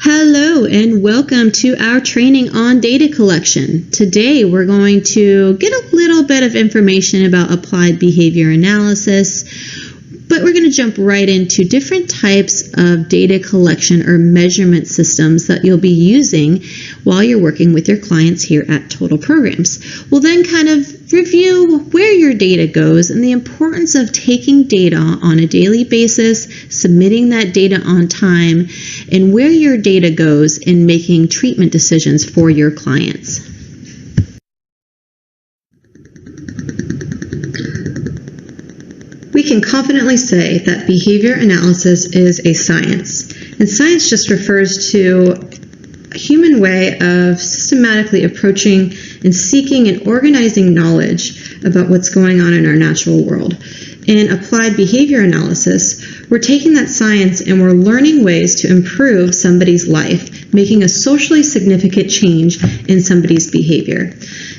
Hello and welcome to our training on data collection. Today we're going to get a little bit of information about applied behavior analysis, but we're going to jump right into different types of data collection or measurement systems that you'll be using while you're working with your clients here at Total Programs. We'll then kind of review where your data goes and the importance of taking data on a daily basis, submitting that data on time, and where your data goes in making treatment decisions for your clients. We can confidently say that behavior analysis is a science, and science just refers to a human way of systematically approaching and seeking and organizing knowledge about what's going on in our natural world. In applied behavior analysis, we're taking that science and we're learning ways to improve somebody's life, making a socially significant change in somebody's behavior.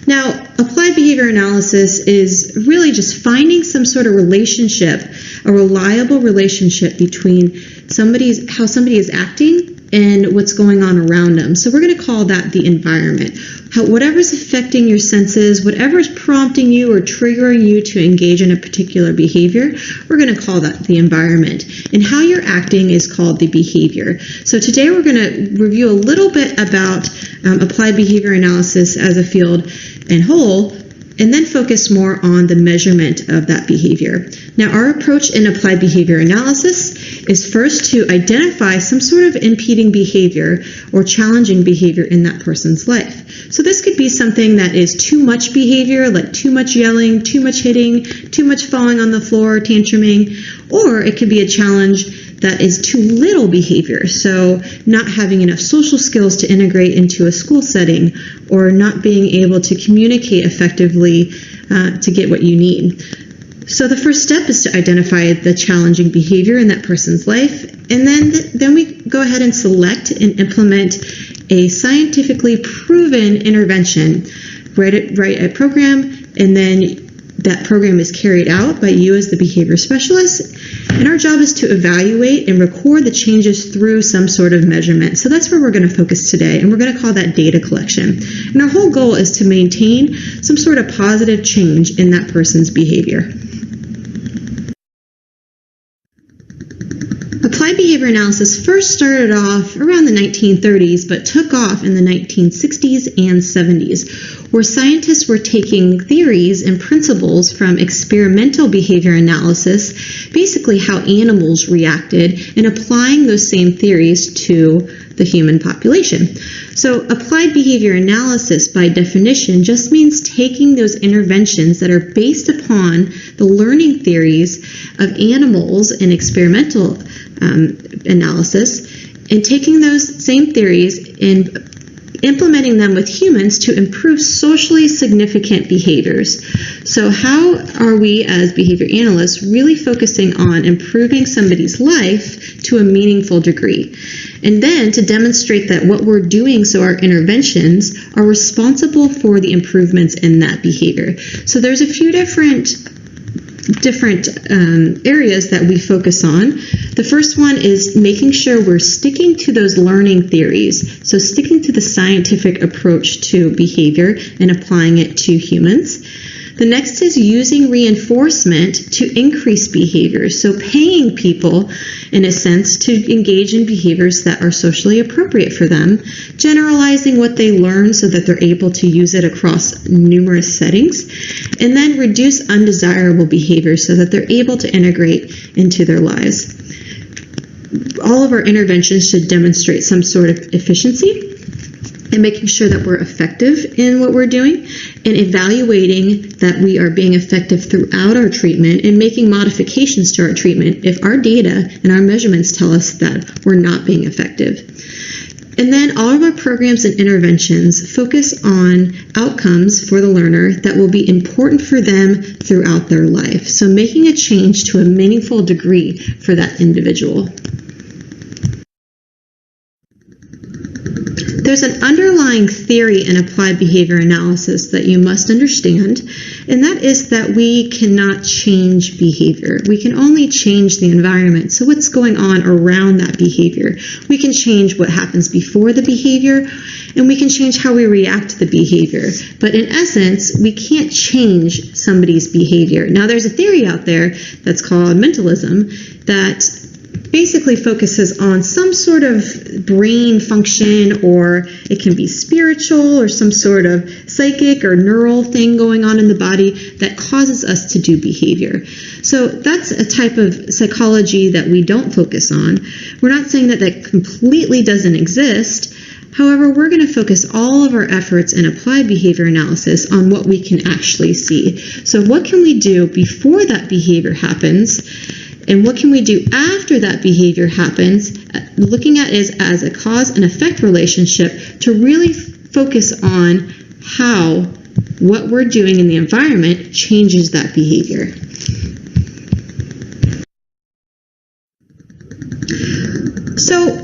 Now, applied behavior analysis is really just finding some sort of relationship, a reliable relationship between how somebody is acting and what's going on around them. So we're going to call that the environment. Whatever's affecting your senses, whatever's prompting you or triggering you to engage in a particular behavior, we're going to call that the environment. And how you're acting is called the behavior. So today we're going to review a little bit about applied behavior analysis as a field and whole, and then focus more on the measurement of that behavior. Now, our approach in applied behavior analysis is first to identify some sort of impeding behavior or challenging behavior in that person's life. So this could be something that is too much behavior, like too much yelling, too much hitting, too much falling on the floor, tantruming, or it could be a challenge that is too little behavior, so not having enough social skills to integrate into a school setting, or not being able to communicate effectively to get what you need. So the first step is to identify the challenging behavior in that person's life, and then we go ahead and select and implement a scientifically proven intervention. Write a program, and then that program is carried out by you as the behavior specialist, and our job is to evaluate and record the changes through some sort of measurement. So that's where we're going to focus today, and we're going to call that data collection. And our whole goal is to maintain some sort of positive change in that person's behavior. Applied behavior analysis first started off around the 1930s, but took off in the 1960s and 70s, where scientists were taking theories and principles from experimental behavior analysis, basically how animals reacted, and applying those same theories to the human population. So applied behavior analysis, by definition, just means taking those interventions that are based upon the learning theories of animals in experimental analysis, and taking those same theories and implementing them with humans to improve socially significant behaviors. So how are we as behavior analysts really focusing on improving somebody's life to a meaningful degree? And then to demonstrate that what we're doing, so our interventions, are responsible for the improvements in that behavior. So there's a few different areas that we focus on. The first one is making sure we're sticking to those learning theories, so sticking to the scientific approach to behavior and applying it to humans. The next is using reinforcement to increase behaviors, so paying people, in a sense, to engage in behaviors that are socially appropriate for them, generalizing what they learn so that they're able to use it across numerous settings, and then reduce undesirable behaviors so that they're able to integrate into their lives. All of our interventions should demonstrate some sort of efficiency, and making sure that we're effective in what we're doing, and evaluating that we are being effective throughout our treatment, and making modifications to our treatment if our data and our measurements tell us that we're not being effective. And then all of our programs and interventions focus on outcomes for the learner that will be important for them throughout their life. So making a change to a meaningful degree for that individual. there's an underlying theory in applied behavior analysis that you must understand, and that is that we cannot change behavior. We can only change the environment. So what's going on around that behavior? We can change what happens before the behavior, and we can change how we react to the behavior. But in essence, we can't change somebody's behavior. Now, there's a theory out there that's called mentalism that basically focuses on some sort of brain function, or it can be spiritual or some sort of psychic or neural thing going on in the body that causes us to do behavior. So that's a type of psychology that we don't focus on. We're not saying that that completely doesn't exist. However, we're going to focus all of our efforts in applied behavior analysis on what we can actually see. So what can we do before that behavior happens? And what can we do after that behavior happens, looking at it as a cause and effect relationship to really focus on how what we're doing in the environment changes that behavior. So,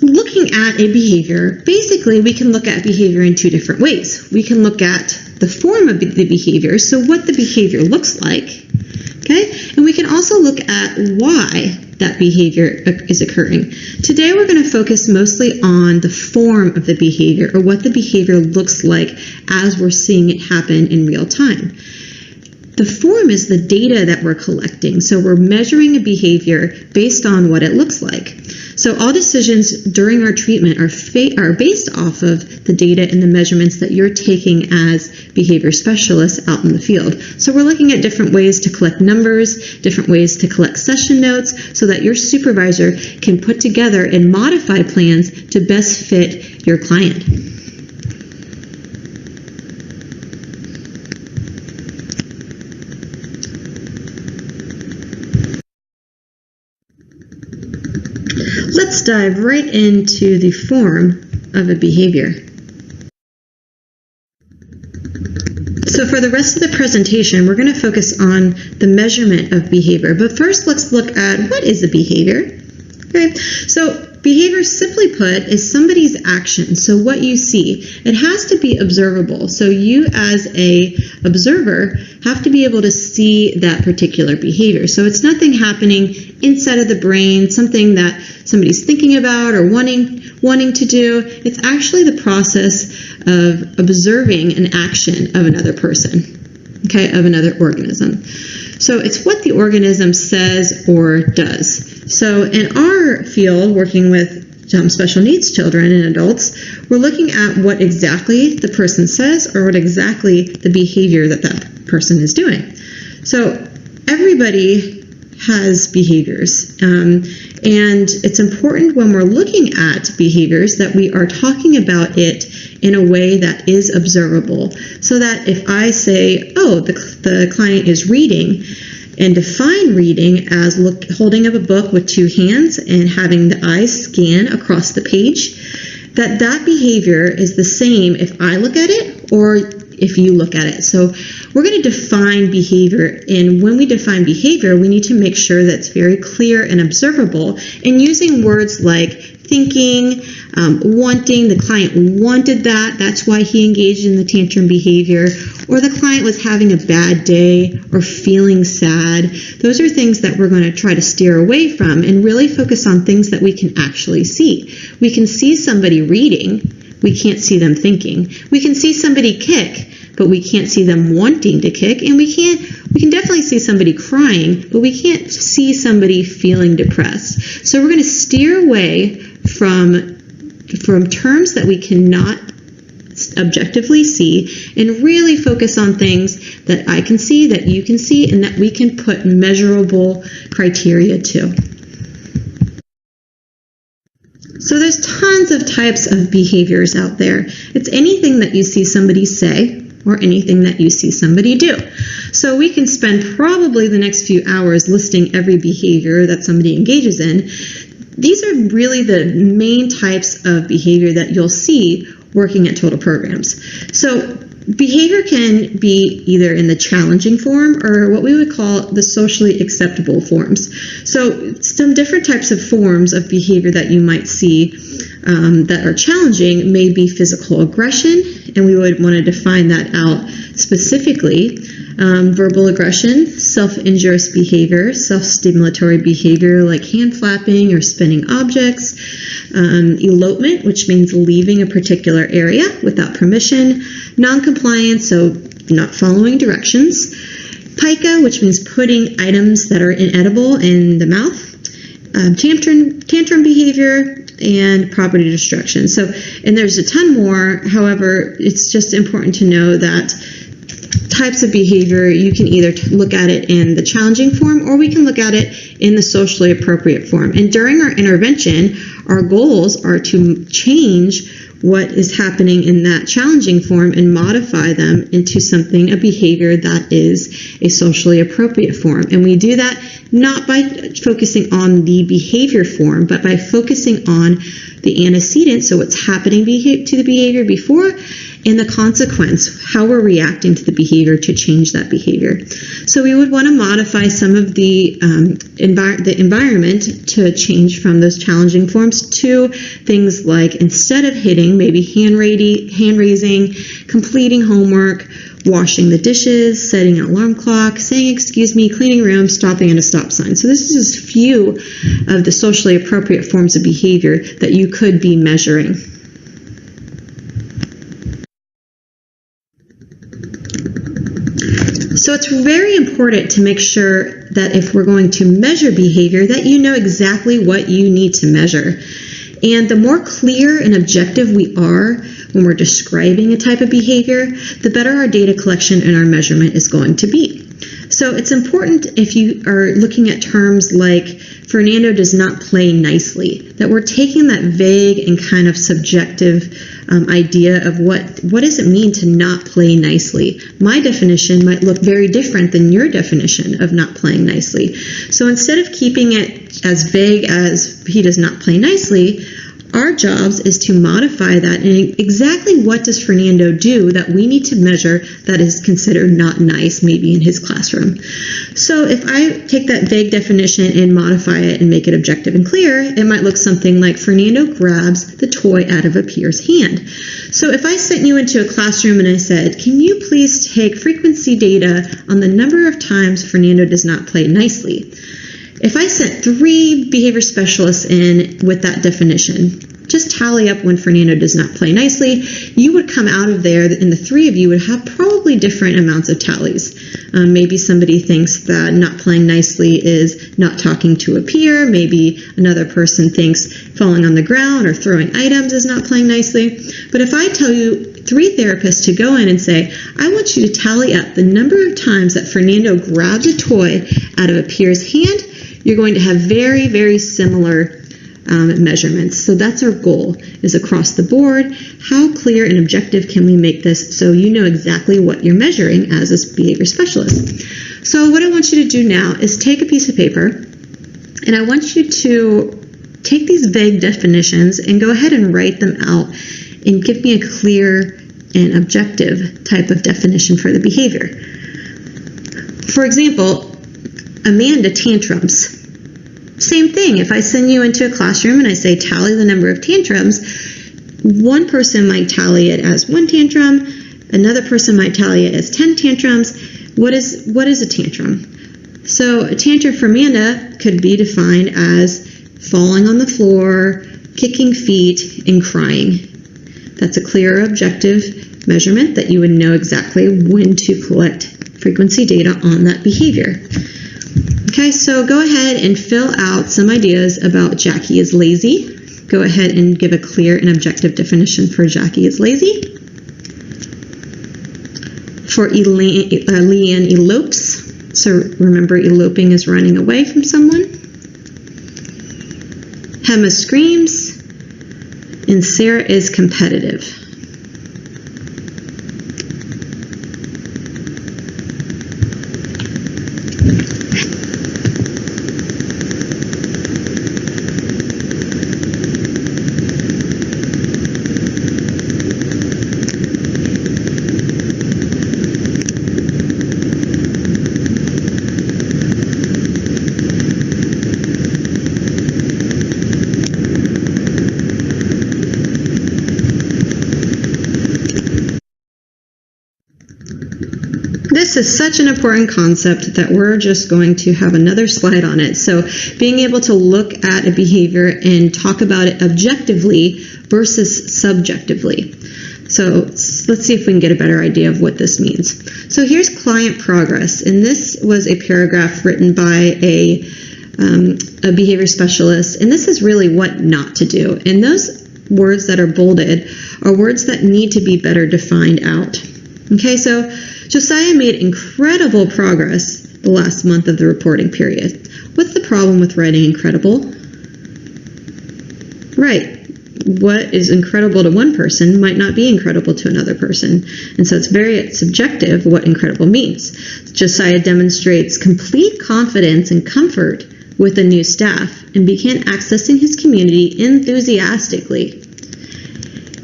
looking at a behavior, basically we can look at behavior in two different ways. We can look at the form of the behavior, so what the behavior looks like. Okay? And we can also look at why that behavior is occurring. Today we're going to focus mostly on the form of the behavior, or what the behavior looks like as we're seeing it happen in real time. The form is the data that we're collecting. So we're measuring a behavior based on what it looks like. So all decisions during our treatment are based off of the data and the measurements that you're taking as behavior specialists out in the field. So we're looking at different ways to collect numbers, different ways to collect session notes, so that your supervisor can put together and modify plans to best fit your client. Let's dive right into the form of a behavior. So for the rest of the presentation, we're going to focus on the measurement of behavior. But first, let's look at what is a behavior. Okay, so behavior, simply put, is somebody's action. So what you see, it has to be observable. So you as a observer have to be able to see that particular behavior. So it's nothing happening inside of the brain, something that somebody's thinking about or wanting to do. It's actually the process of observing an action of another person, okay, of another organism. So it's what the organism says or does. So in our field, working with special needs children and adults, we're looking at what exactly the person says or what exactly the behavior that that person is doing. So everybody has behaviors, and it's important when we're looking at behaviors that we are talking about it in a way that is observable, so that if I say, oh, the client is reading, and define reading as holding up a book with two hands and having the eyes scan across the page, that behavior is the same if I look at it or if you look at it. So we're going to define behavior, and when we define behavior, we need to make sure that it's very clear and observable, and using words like thinking, wanting, the client wanted that's why he engaged in the tantrum behavior, or the client was having a bad day or feeling sad. Those are things that we're going to try to steer away from and really focus on things that we can actually see. We can see somebody reading, we can't see them thinking. We can see somebody kick, but we can't see them wanting to kick, and we can definitely see somebody crying, but we can't see somebody feeling depressed. So we're going to steer away from terms that we cannot objectively see and really focus on things that I can see, that you can see, and that we can put measurable criteria to. So there's tons of types of behaviors out there. It's anything that you see somebody say or anything that you see somebody do. So we can spend probably the next few hours listing every behavior that somebody engages in. These are really the main types of behavior that you'll see working at Total Programs. So behavior can be either in the challenging form or what we would call the socially acceptable forms. So some different types of forms of behavior that you might see that are challenging may be physical aggression, and we would want to define that out specifically. Verbal aggression, self-injurious behavior, self-stimulatory behavior like hand flapping or spinning objects, elopement, which means leaving a particular area without permission, non-compliance, so not following directions, pica, which means putting items that are inedible in the mouth, tantrum behavior, and property destruction. So, and there's a ton more. However, it's just important to know that types of behavior, you can either look at it in the challenging form, or we can look at it in the socially appropriate form. And during our intervention, our goals are to change what is happening in that challenging form and modify them into something, a behavior that is a socially appropriate form. And we do that not by focusing on the behavior form, but by focusing on the antecedent, so what's happening to the behavior before, and the consequence, how we're reacting to the behavior to change that behavior. So we would want to modify some of the environment to change from those challenging forms to things like, instead of hitting, maybe hand raising, completing homework, washing the dishes, setting an alarm clock, saying excuse me, cleaning room, stopping at a stop sign. So this is just a few of the socially appropriate forms of behavior that you could be measuring. So it's very important to make sure that if we're going to measure behavior, that you know exactly what you need to measure. And the more clear and objective we are when we're describing a type of behavior, the better our data collection and our measurement is going to be. So it's important, if you are looking at terms like Fernando does not play nicely, that we're taking that vague and kind of subjective idea of what does it mean to not play nicely. My definition might look very different than your definition of not playing nicely. So instead of keeping it as vague as he does not play nicely, our jobs is to modify that, and exactly what does Fernando do that we need to measure that is considered not nice, maybe in his classroom. So if I take that vague definition and modify it and make it objective and clear, it might look something like Fernando grabs the toy out of a peer's hand. So if I sent you into a classroom and I said, can you please take frequency data on the number of times Fernando does not play nicely? If I sent 3 behavior specialists in with that definition, just tally up when Fernando does not play nicely, you would come out of there, and the 3 of you would have probably different amounts of tallies. Maybe somebody thinks that not playing nicely is not talking to a peer. Maybe another person thinks falling on the ground or throwing items is not playing nicely. But if I tell you 3 therapists to go in and say, I want you to tally up the number of times that Fernando grabbed a toy out of a peer's hand, you're going to have very, very similar measurements. So that's our goal, is across the board. How clear and objective can we make this so you know exactly what you're measuring as a behavior specialist? So what I want you to do now is take a piece of paper, and I want you to take these vague definitions and go ahead and write them out and give me a clear and objective type of definition for the behavior. For example, Amanda tantrums. Same thing. If I send you into a classroom and I say tally the number of tantrums, one person might tally it as 1 tantrum, another person might tally it as 10 tantrums. What is a tantrum? So a tantrum for Amanda could be defined as falling on the floor, kicking feet, and crying. That's a clear objective measurement that you would know exactly when to collect frequency data on that behavior. Okay, so go ahead and fill out some ideas about Jackie is lazy. Go ahead and give a clear and objective definition for Jackie is lazy. For Leanne elopes. So remember, eloping is running away from someone. Hema screams. And Sarah is competitive. This is such an important concept that we're just going to have another slide on it. So being able to look at a behavior and talk about it objectively versus subjectively. So let's see if we can get a better idea of what this means. So here's client progress, and this was a paragraph written by a behavior specialist, and this is really what not to do. And those words that are bolded are words that need to be better defined out. Okay, so Josiah made incredible progress the last month of the reporting period. What's the problem with writing incredible? Right. What is incredible to one person might not be incredible to another person. And so it's very subjective what incredible means. Josiah demonstrates complete confidence and comfort with the new staff and began accessing his community enthusiastically.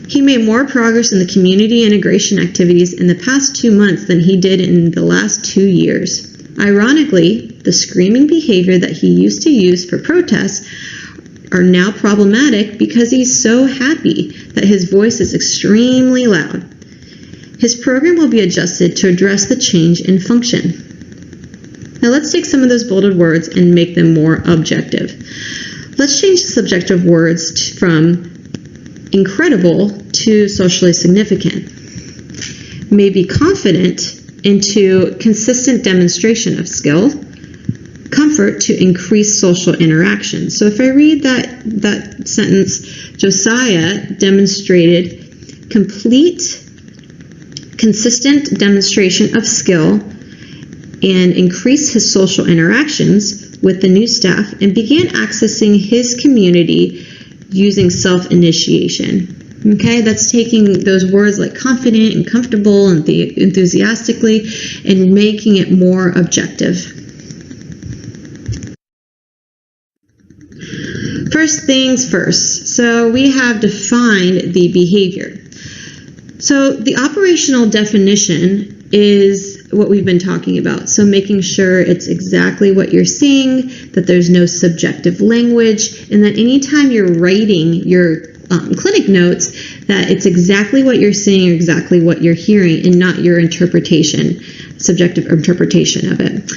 He made more progress in the community integration activities in the past 2 months than he did in the last 2 years. Ironically, the screaming behavior that he used to use for protests are now problematic because he's so happy that his voice is extremely loud. His program will be adjusted to address the change in function. Now let's take some of those bolded words and make them more objective. Let's change the subjective words from incredible to socially significant. Maybe confident into consistent demonstration of skill. Comfort to increase social interaction. So if I read that sentence, Josiah demonstrated complete, consistent demonstration of skill and increased his social interactions with the new staff and began accessing his community using self-initiation. Okay, that's taking those words like confident and comfortable and enthusiastically and making it more objective. First things first, so we have defined the behavior. So the operational definition is what we've been talking about. So making sure it's exactly what you're seeing, that there's no subjective language, and that anytime you're writing your clinic notes, that it's exactly what you're seeing or exactly what you're hearing and not your interpretation, subjective interpretation of it.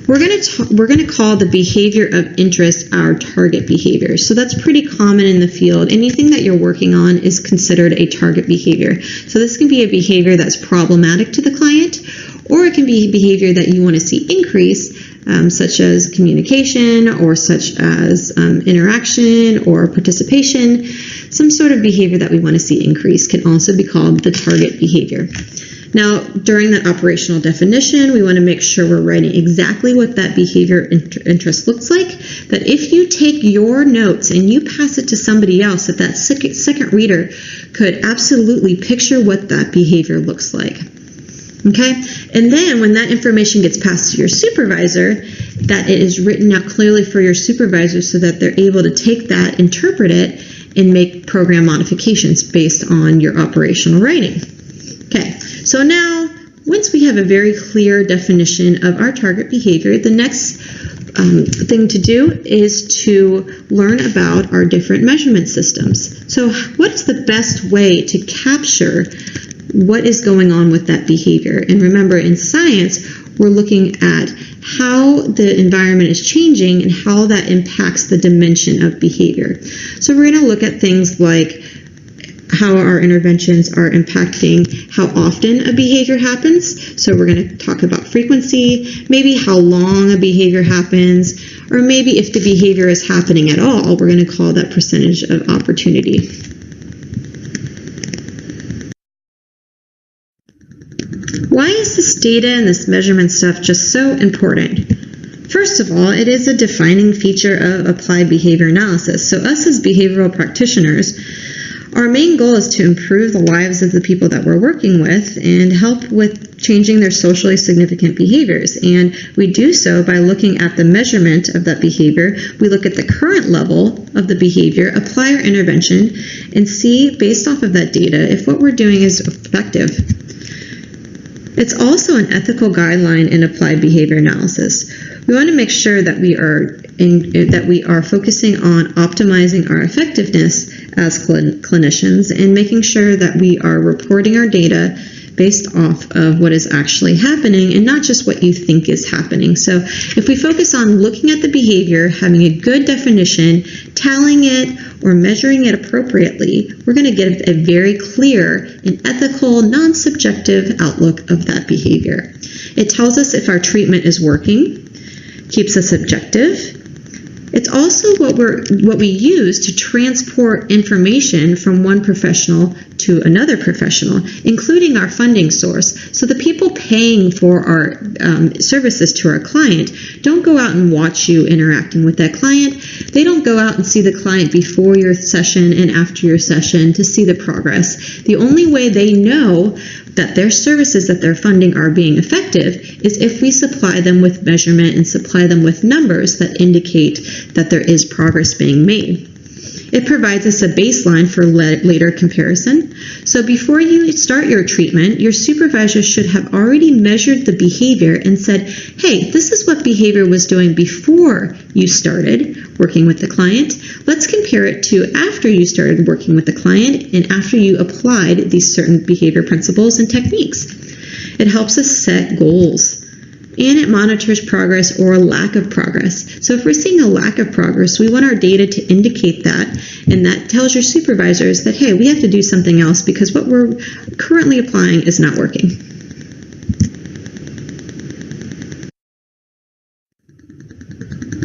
We're going to call the behavior of interest our target behavior. So that's pretty common in the field. Anything that you're working on is considered a target behavior. So this can be a behavior that's problematic to the client, or it can be behavior that you want to see increase, such as communication or such as interaction or participation. Some sort of behavior that we want to see increase can also be called the target behavior. Now, during that operational definition, we want to make sure we're writing exactly what that behavior interest looks like, that if you take your notes and you pass it to somebody else, that second reader could absolutely picture what that behavior looks like. Okay? And then when that information gets passed to your supervisor, that it is written out clearly for your supervisor so that they're able to take that, interpret it, and make program modifications based on your operational writing. Okay, so now once we have a very clear definition of our target behavior, the next thing to do is to learn about our different measurement systems. So what is the best way to capture what is going on with that behavior? And remember, in science, we're looking at how the environment is changing and how that impacts the dimension of behavior. So we're going to look at things like how our interventions are impacting how often a behavior happens. So we're going to talk about frequency, maybe how long a behavior happens, or maybe if the behavior is happening at all, we're going to call that percentage of opportunity. Why is this data and this measurement stuff just so important? First of all, it is a defining feature of applied behavior analysis. So us as behavioral practitioners, our main goal is to improve the lives of the people that we're working with and help with changing their socially significant behaviors. And we do so by looking at the measurement of that behavior. We look at the current level of the behavior, apply our intervention, and see, based off of that data, if what we're doing is effective. It's also an ethical guideline in applied behavior analysis. We want to make sure that we are focusing on optimizing our effectiveness as clinicians and making sure that we are reporting our data based off of what is actually happening and not just what you think is happening. So if we focus on looking at the behavior, having a good definition, tallying it, or measuring it appropriately, we're going to get a very clear and ethical, non-subjective outlook of that behavior. It tells us if our treatment is working, keeps us objective. It's also what we use to transport information from one professional to another professional, including our funding source. So the people paying for our services to our client don't go out and watch you interacting with that client. They don't go out and see the client before your session and after your session to see the progress. The only way they know that their services that they're funding are being effective is if we supply them with measurement and supply them with numbers that indicate that there is progress being made. It provides us a baseline for later comparison. So before you start your treatment, your supervisor should have already measured the behavior and said, hey, this is what behavior was doing before you started working with the client. Let's compare it to after you started working with the client and after you applied these certain behavior principles and techniques. It helps us set goals. And it monitors progress or lack of progress. So if we're seeing a lack of progress, we want our data to indicate that, and that tells your supervisors that, hey, we have to do something else because what we're currently applying is not working.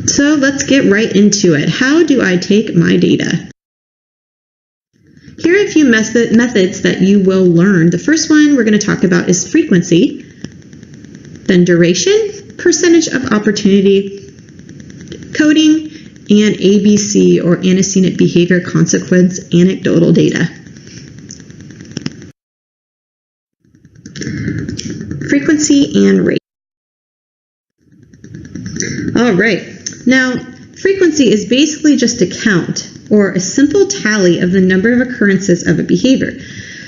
So let's get right into it. How do I take my data? Here are a few methods that you will learn. The first one we're going to talk about is frequency. Then duration, percentage of opportunity, coding, and ABC or antecedent behavior consequence anecdotal data. Frequency and rate. All right, now frequency is basically just a count or a simple tally of the number of occurrences of a behavior.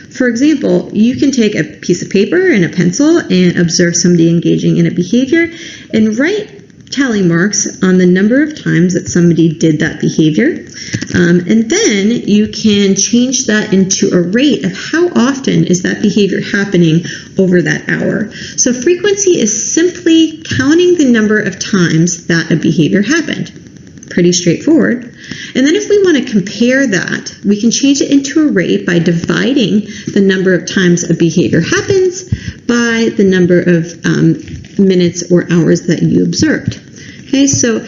For example, you can take a piece of paper and a pencil and observe somebody engaging in a behavior and write tally marks on the number of times that somebody did that behavior. And then you can change that into a rate of how often is that behavior happening over that hour. So frequency is simply counting the number of times that a behavior happened. Pretty straightforward. And then if we want to compare that, we can change it into a rate by dividing the number of times a behavior happens by the number of minutes or hours that you observed. Okay, so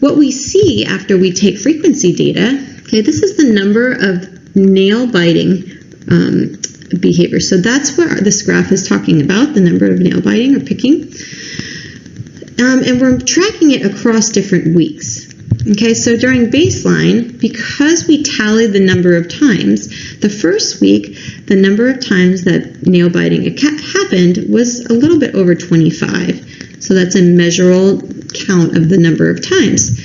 what we see after we take frequency data, okay, this is the number of nail biting behavior. So that's what this graph is talking about, the number of nail biting or picking. And we're tracking it across different weeks. Okay, so during baseline, because we tallied the number of times, the first week, the number of times that nail biting happened was a little bit over 25. So that's a measurable count of the number of times.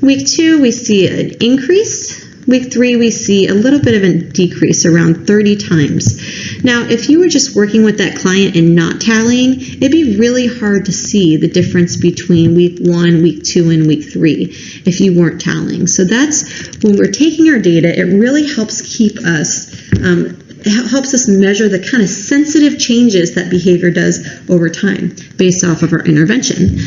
Week 2, we see an increase. Week 3, we see a little bit of a decrease, around 30 times. Now, if you were just working with that client and not tallying, it'd be really hard to see the difference between week 1, week 2, and week 3 if you weren't tallying. So that's when we're taking our data, it really helps keep us, helps us measure the kind of sensitive changes that behavior does over time based off of our intervention.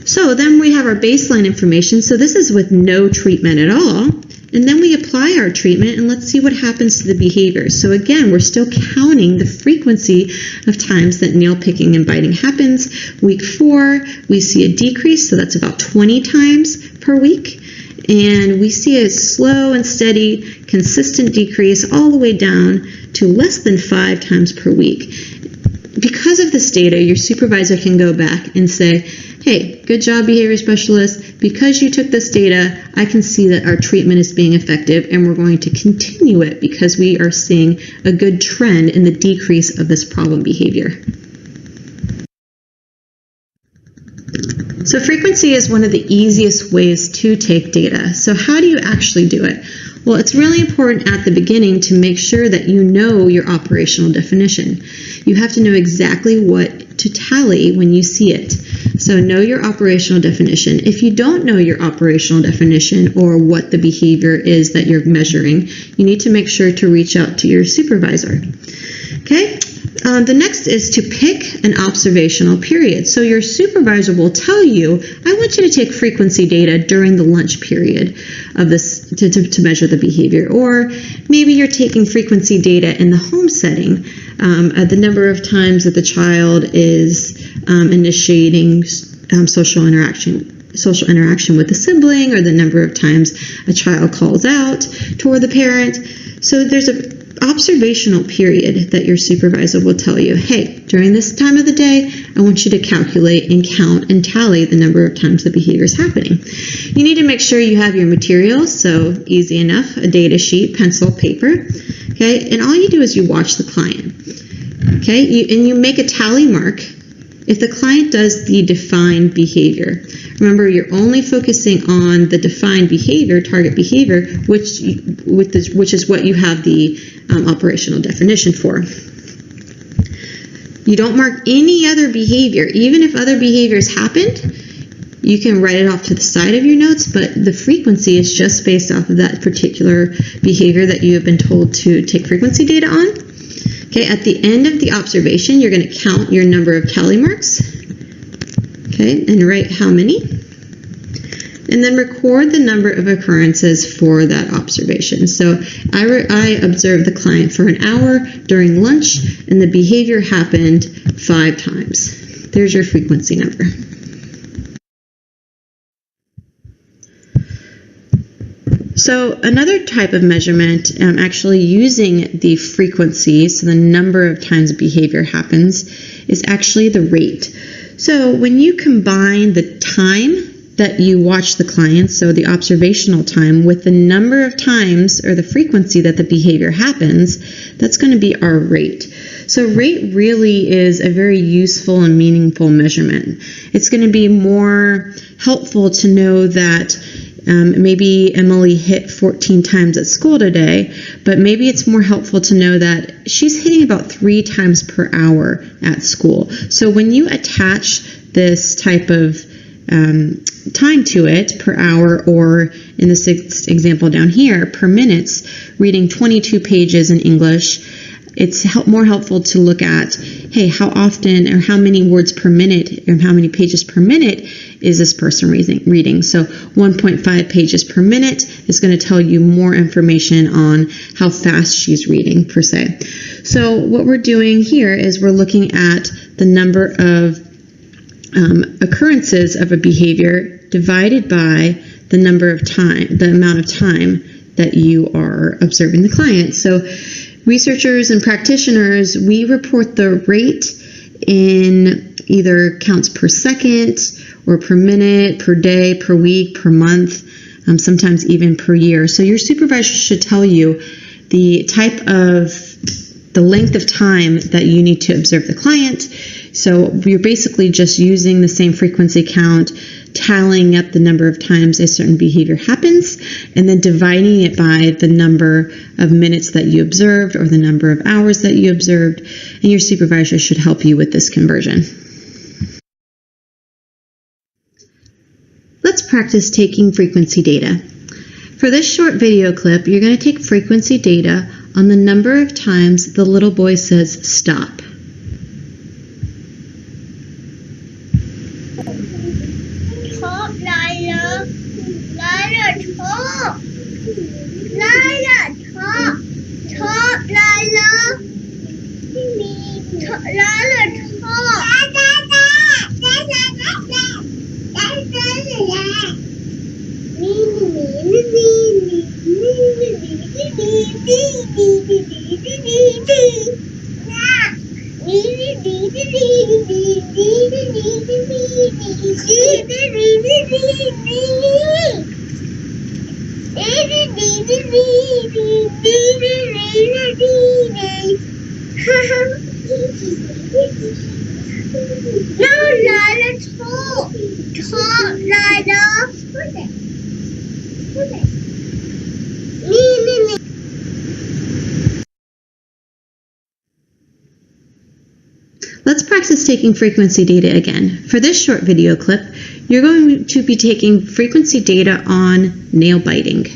So then we have our baseline information. So this is with no treatment at all. And then we apply our treatment and let's see what happens to the behavior. So again, we're still counting the frequency of times that nail picking and biting happens. Week 4, we see a decrease, so that's about 20 times per week. And we see a slow and steady, consistent decrease all the way down to less than 5 times per week. Because of this data, your supervisor can go back and say, hey, good job, behavior specialist. Because you took this data, I can see that our treatment is being effective and we're going to continue it because we are seeing a good trend in the decrease of this problem behavior. So frequency is one of the easiest ways to take data. So how do you actually do it? Well, it's really important at the beginning to make sure that you know your operational definition. You have to know exactly what to tally when you see it. So know your operational definition. If you don't know your operational definition or what the behavior is that you're measuring, you need to make sure to reach out to your supervisor. Okay? The next is to pick an observational period. So your supervisor will tell you, I want you to take frequency data during the lunch period of this to measure the behavior. Or maybe you're taking frequency data in the home setting, the number of times that the child is initiating social interaction with the sibling, or the number of times a child calls out toward the parent. So there's an observational period that your supervisor will tell you, hey, during this time of the day, I want you to calculate and count and tally the number of times the behavior is happening. You need to make sure you have your materials, so easy enough, a data sheet, pencil, paper, okay? And all you do is you watch the client, okay? You make a tally mark if the client does the defined behavior. Remember, you're only focusing on the defined behavior, target behavior, which is what you have the operational definition for. You don't mark any other behavior. Even if other behaviors happened, you can write it off to the side of your notes, but the frequency is just based off of that particular behavior that you have been told to take frequency data on. Okay, at the end of the observation, you're going to count your number of tally marks, okay, and write how many, and then record the number of occurrences for that observation. So I observed the client for an hour during lunch, and the behavior happened 5 times. There's your frequency number. So another type of measurement, actually using the frequency, so the number of times behavior happens, is actually the rate. So when you combine the time that you watch the client, so the observational time, with the number of times or the frequency that the behavior happens, that's going to be our rate. So rate really is a very useful and meaningful measurement. It's going to be more helpful to know that maybe Emily hit 14 times at school today, but maybe it's more helpful to know that she's hitting about 3 times per hour at school. So when you attach this type of time to it per hour, or in this example down here, per minutes, reading 22 pages in English, it's more helpful to look at, hey, how often or how many words per minute or how many pages per minute is this person reading? So 1.5 pages per minute is going to tell you more information on how fast she's reading, per se. So what we're doing here is we're looking at the number of occurrences of a behavior divided by the number of time, the amount of time that you are observing the client. So researchers and practitioners, we report the rate in either counts per second or per minute, per day, per week, per month, sometimes even per year. So your supervisor should tell you the length of time that you need to observe the client. So you're basically just using the same frequency count, tallying up the number of times a certain behavior happens, and then dividing it by the number of minutes that you observed or the number of hours that you observed, and your supervisor should help you with this conversion. Let's practice taking frequency data. For this short video clip, you're going to take frequency data on the number of times the little boy says stop. Top, Lila. Lila, top. Lila, top. Top, Lila. Lila, top. No, Lila, talk. Talk, Lila. Let's practice taking frequency data again. For this short video clip, you're going to be taking frequency data on nail biting.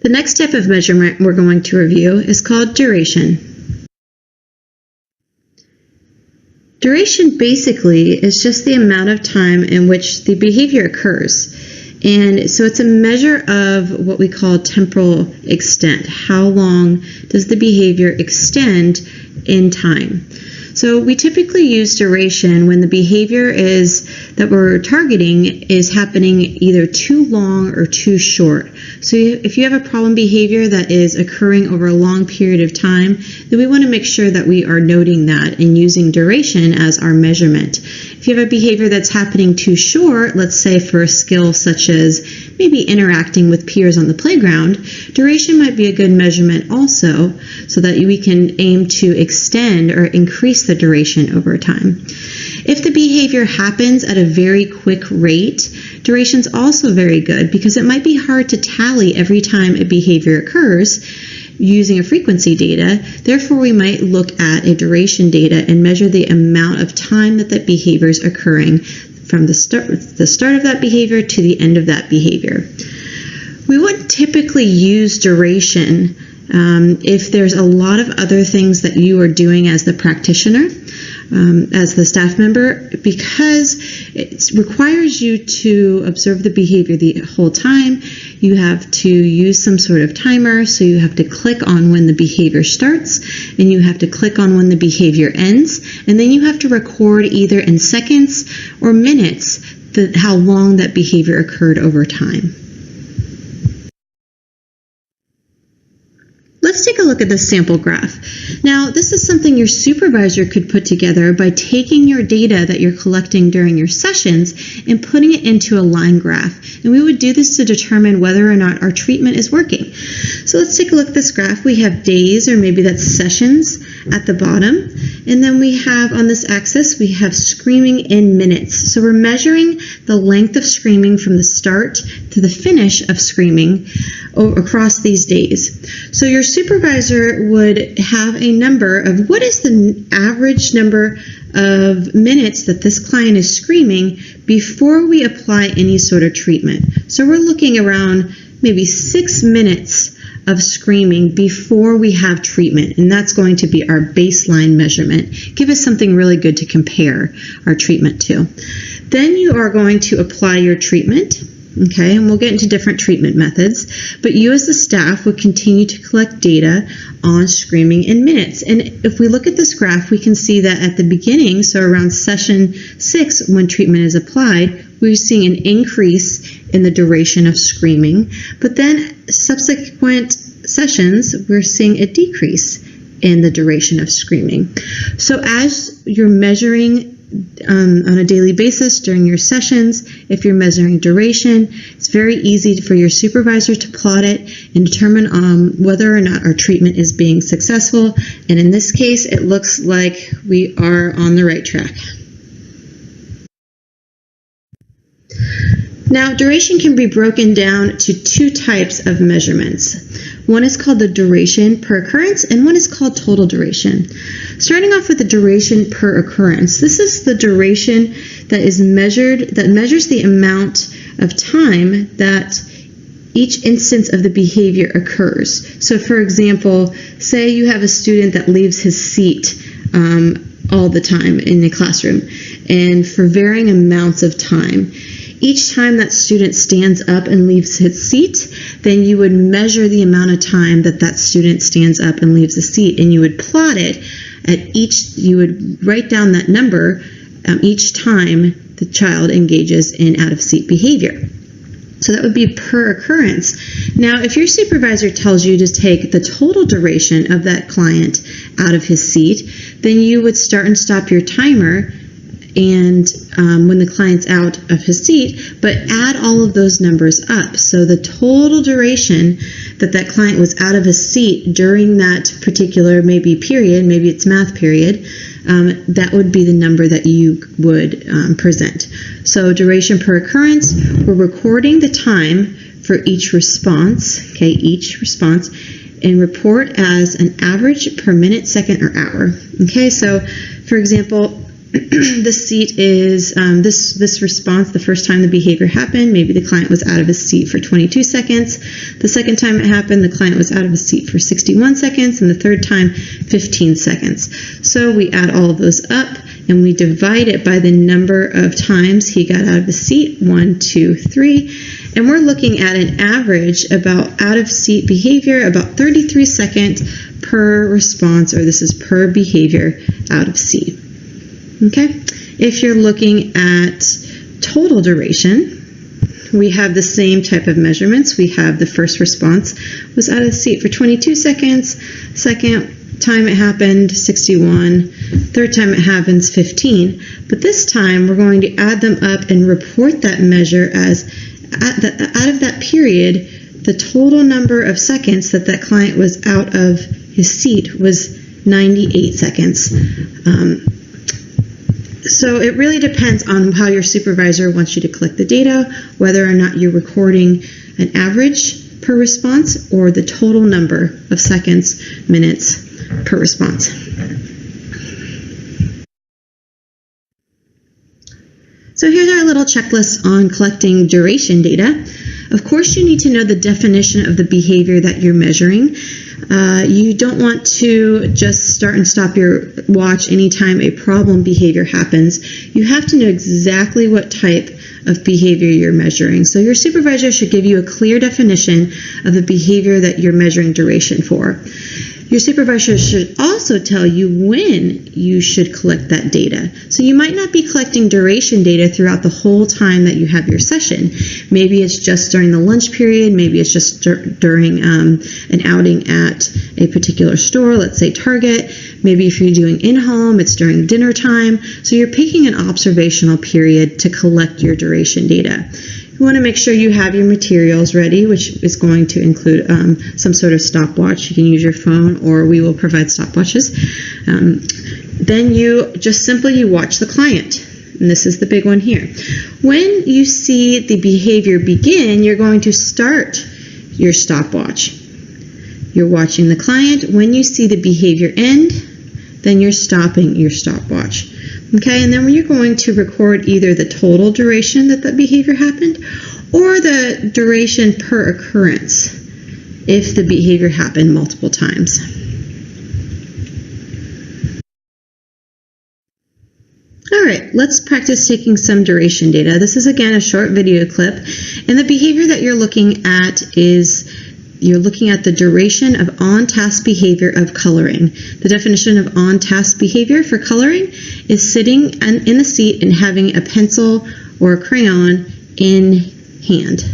The next type of measurement we're going to review is called duration. Duration basically is just the amount of time in which the behavior occurs. And so it's a measure of what we call temporal extent. How long does the behavior extend in time? So we typically use duration when the behavior that we're targeting is happening either too long or too short. So if you have a problem behavior that is occurring over a long period of time, then we want to make sure that we are noting that and using duration as our measurement. If you have a behavior that's happening too short, let's say for a skill such as maybe interacting with peers on the playground, duration might be a good measurement also, so that we can aim to extend or increase the duration over time. If the behavior happens at a very quick rate, duration is also very good because it might be hard to tally every time a behavior occurs using a frequency data. Therefore, we might look at a duration data and measure the amount of time that behavior is occurring from the start of that behavior to the end of that behavior. We wouldn't typically use duration if there's a lot of other things that you are doing as the practitioner, as the staff member, because it requires you to observe the behavior the whole time. You have to use some sort of timer, so you have to click on when the behavior starts, and you have to click on when the behavior ends, and then you have to record either in seconds or minutes how long that behavior occurred over time. Let's take a look at this sample graph. Now, this is something your supervisor could put together by taking your data that you're collecting during your sessions and putting it into a line graph. And we would do this to determine whether or not our treatment is working. So let's take a look at this graph. We have days, or maybe that's sessions, at the bottom. And then we have, on this axis, we have screaming in minutes. So we're measuring the length of screaming from the start to the finish of screaming across these days. So your supervisor would have a number of what is the average number of minutes that this client is screaming before we apply any sort of treatment. So we're looking around maybe 6 minutes of screaming before we have treatment, and that's going to be our baseline measurement. Give us something really good to compare our treatment to. Then you are going to apply your treatment. Okay, and we'll get into different treatment methods, but you as the staff would continue to collect data on screaming in minutes. And if we look at this graph, we can see that at the beginning, so around session 6, when treatment is applied, we're seeing an increase in the duration of screaming, but then subsequent sessions, we're seeing a decrease in the duration of screaming. So as you're measuring on a daily basis during your sessions, if you're measuring duration, it's very easy for your supervisor to plot it and determine whether or not our treatment is being successful. And in this case, it looks like we are on the right track. Now, duration can be broken down to 2 types of measurements. One is called the duration per occurrence, and one is called total duration. Starting off with the duration per occurrence, this is the duration that is measures the amount of time that each instance of the behavior occurs. So for example, say you have a student that leaves his seat all the time in the classroom, and for varying amounts of time. Each time that student stands up and leaves his seat, then you would measure the amount of time that that student stands up and leaves the seat, and you would plot it at you would write down that number each time the child engages in out-of-seat behavior. So that would be per occurrence. Now, if your supervisor tells you to take the total duration of that client out of his seat, then you would start and stop your timer and when the client's out of his seat, but add all of those numbers up. So the total duration that that client was out of his seat during that particular maybe period, maybe it's math period, that would be the number that you would present. So duration per occurrence, we're recording the time for each response, okay, each response, and report as an average per minute, second, or hour. Okay, so for example, the seat is this response the first time the behavior happened. Maybe the client was out of his seat for 22 seconds. The second time it happened, the client was out of his seat for 61 seconds, and the third time, 15 seconds. So we add all of those up, and we divide it by the number of times he got out of the seat, 1, 2, 3, and we're looking at an average about out-of-seat behavior, about 33 seconds per response, or this is per behavior out of seat. Okay? If you're looking at total duration, we have the same type of measurements. We have the first response was out of the seat for 22 seconds, second time it happened, 61, third time it happens, 15. But this time we're going to add them up and report that measure as out of that period, the total number of seconds that that client was out of his seat was 98 seconds. So it really depends on how your supervisor wants you to collect the data, whether or not you're recording an average per response or the total number of seconds, minutes per response. So here's our little checklist on collecting duration data. Of course, you need to know the definition of the behavior that you're measuring. You don't want to just start and stop your watch anytime a problem behavior happens. You have to know exactly what type of behavior you're measuring. So your supervisor should give you a clear definition of the behavior that you're measuring duration for. Your supervisor should also tell you when you should collect that data. So you might not be collecting duration data throughout the whole time that you have your session. Maybe it's just during the lunch period. Maybe it's just during an outing at a particular store, let's say Target. Maybe if you're doing in-home, it's during dinner time. So you're picking an observational period to collect your duration data. You want to make sure you have your materials ready, which is going to include some sort of stopwatch. You can use your phone, or we will provide stopwatches. Then you just simply watch the client. And this is the big one here. When you see the behavior begin, you're going to start your stopwatch. You're watching the client. When you see the behavior end, then you're stopping your stopwatch. Okay, and then you're going to record either the total duration that that behavior happened or the duration per occurrence if the behavior happened multiple times. All right, let's practice taking some duration data. This is again a short video clip, and the behavior that you're looking at is you're looking at the duration of on-task behavior of coloring. The definition of on-task behavior for coloring is sitting in the seat and having a pencil or a crayon in hand.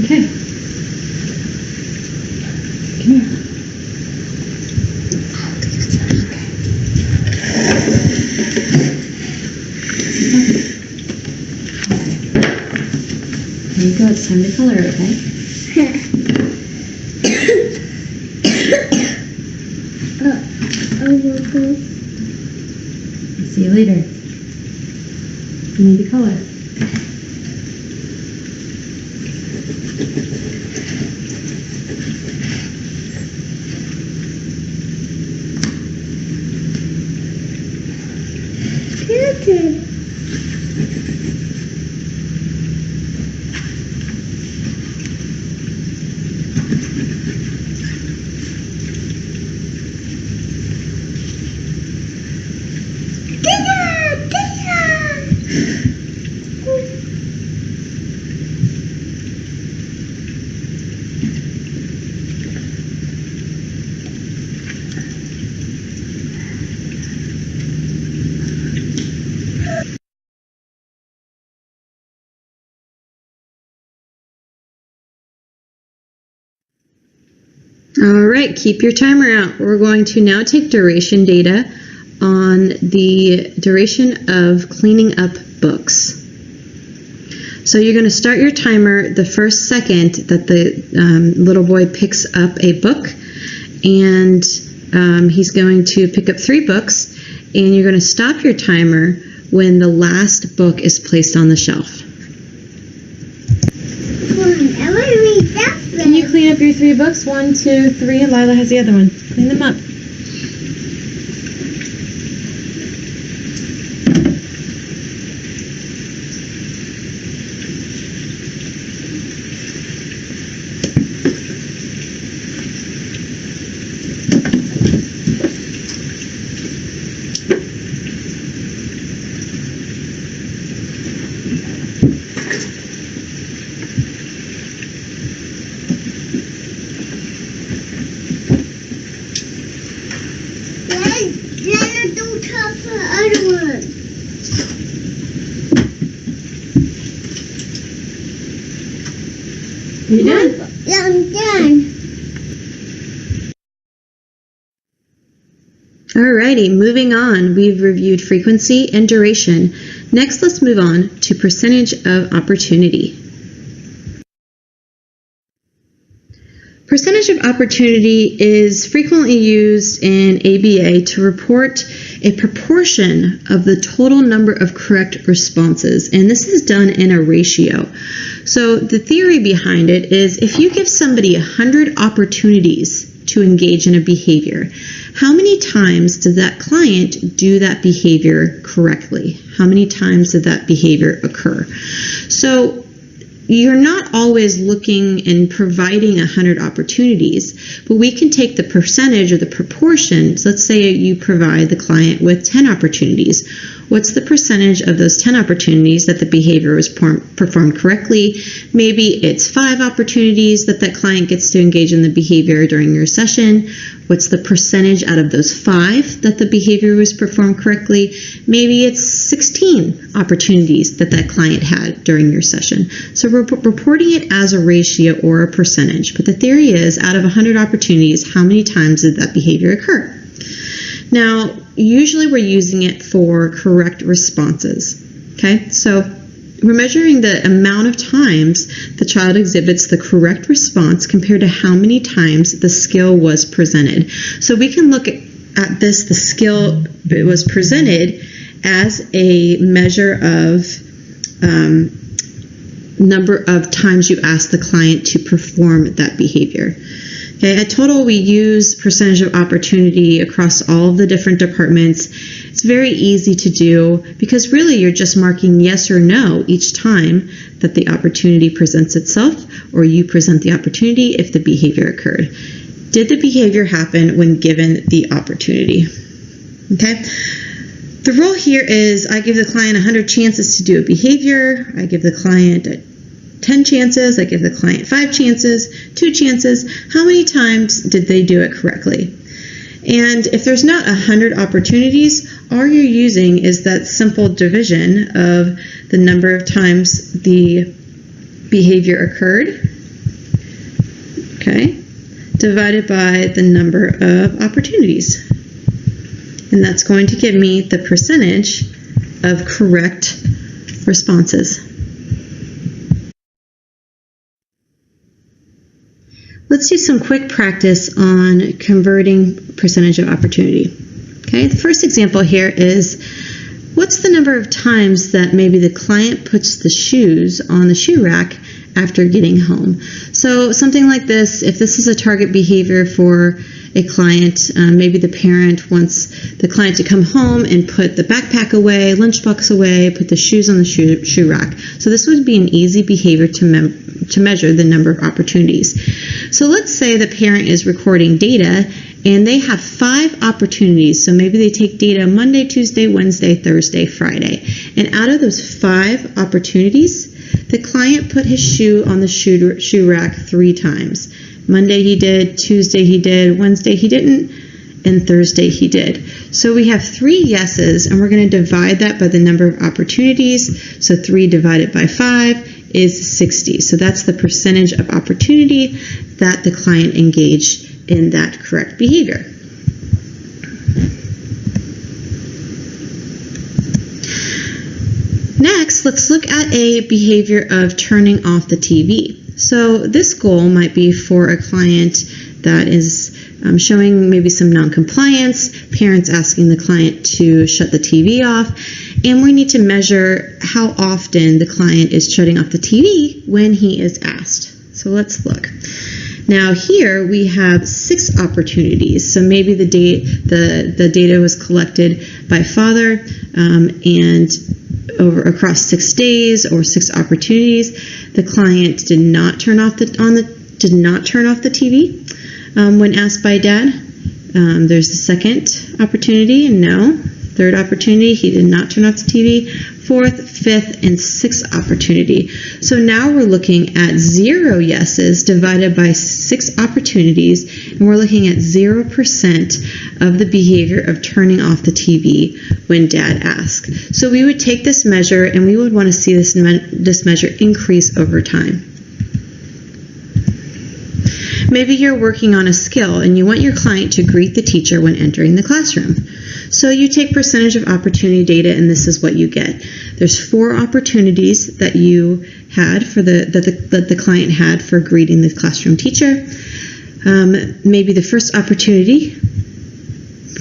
Okay. Come here. There you go, it's time to color, okay? See you later. You need to color. Good. All right, keep your timer out. We're going to now take duration data on the duration of cleaning up books. So you're going to start your timer the first second that the little boy picks up a book, and he's going to pick up 3 books, and you're going to stop your timer when the last book is placed on the shelf. Come on, I want to read that Can you clean up your 3 books? 1, 2, 3, and Lila has the other one. Clean them up. Lila, don't talk for the other one. You done? Yeah, I'm done. Alrighty, moving on. We've reviewed frequency and duration. Next, let's move on to percentage of opportunity. Percentage of opportunity is frequently used in ABA to report a proportion of the total number of correct responses, and this is done in a ratio. So the theory behind it is if you give somebody 100 opportunities to engage in a behavior, how many times did that client do that behavior correctly? How many times did that behavior occur? So you're not always looking and providing 100 opportunities, but we can take the percentage or the proportion. So let's say you provide the client with 10 opportunities. What's the percentage of those 10 opportunities that the behavior was performed correctly? Maybe it's 5 opportunities that that client gets to engage in the behavior during your session. What's the percentage out of those 5 that the behavior was performed correctly? Maybe it's 16 opportunities that that client had during your session. So we're reporting it as a ratio or a percentage. But the theory is out of 100 opportunities, how many times did that behavior occur? Now, usually we're using it for correct responses. Okay, so we're measuring the amount of times the child exhibits the correct response compared to how many times the skill was presented. So we can look at this, the skill was presented, as a measure of number of times you ask the client to perform that behavior. Okay, at Total, we use percentage of opportunity across all of the different departments. It's very easy to do because really you're just marking yes or no each time that the opportunity presents itself, or you present the opportunity if the behavior occurred. Did the behavior happen when given the opportunity? Okay. The rule here is I give the client 100 chances to do a behavior. I give the client 10 chances. I give the client 5 chances, 2 chances. How many times did they do it correctly? And if there's not 100 opportunities, all you're using is that simple division of the number of times the behavior occurred, okay, divided by the number of opportunities. And that's going to give me the percentage of correct responses. Let's do some quick practice on converting percentage of opportunity. Okay, the first example here is, what's the number of times that maybe the client puts the shoes on the shoe rack after getting home? So something like this, if this is a target behavior for a client, maybe the parent wants the client to come home and put the backpack away, lunchbox away, put the shoes on the shoe rack. So this would be an easy behavior to measure the number of opportunities. So let's say the parent is recording data and they have 5 opportunities. So maybe they take data Monday, Tuesday, Wednesday, Thursday, Friday. And out of those 5 opportunities, the client put his shoe on the shoe rack 3 times. Monday he did, Tuesday he did, Wednesday he didn't, and Thursday he did. So we have 3 yeses, and we're going to divide that by the number of opportunities. So 3 divided by 5 is 60. So that's the percentage of opportunity that the client engaged in that correct behavior. Next, let's look at a behavior of turning off the TV. So this goal might be for a client that is showing maybe some non-compliance, parents asking the client to shut the TV off, and we need to measure how often the client is shutting off the TV when he is asked. So So let's look. Now here we have 6 opportunities. So maybe the data was collected by father and across 6 days or 6 opportunities. The client did not turn off the TV when asked by dad. There's the second opportunity, no. Third opportunity, he did not turn off the TV. Fourth, fifth, and sixth opportunity. So now we're looking at 0 yeses divided by 6 opportunities, and we're looking at 0% of the behavior of turning off the TV when dad asks. So we would take this measure, and we would want to see this measure increase over time. Maybe you're working on a skill and you want your client to greet the teacher when entering the classroom. So you take percentage of opportunity data, and this is what you get. There's 4 opportunities that you had for that the client had for greeting the classroom teacher. Maybe the first opportunity,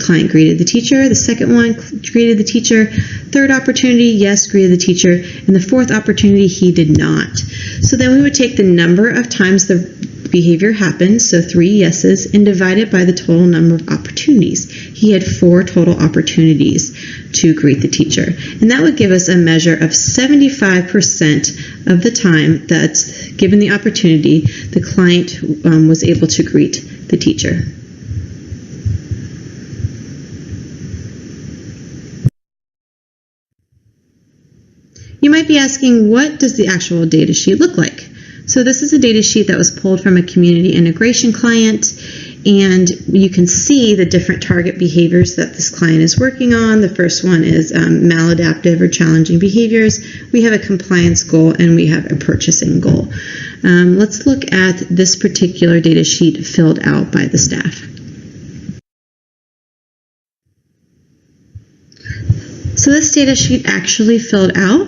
client greeted the teacher. The second one, greeted the teacher. Third opportunity, yes, greeted the teacher. And the fourth opportunity, he did not. So then we would take the number of times the behavior happened, so 3 yeses, and divide it by the total number of opportunities. He had 4 total opportunities to greet the teacher. And that would give us a measure of 75% of the time that's given the opportunity, the client was able to greet the teacher. You might be asking, what does the actual data sheet look like? So this is a data sheet that was pulled from a community integration client, and you can see the different target behaviors that this client is working on. The first one is maladaptive or challenging behaviors. We have a compliance goal, and we have a purchasing goal. Let's look at this particular data sheet filled out by the staff. So this data sheet actually filled out.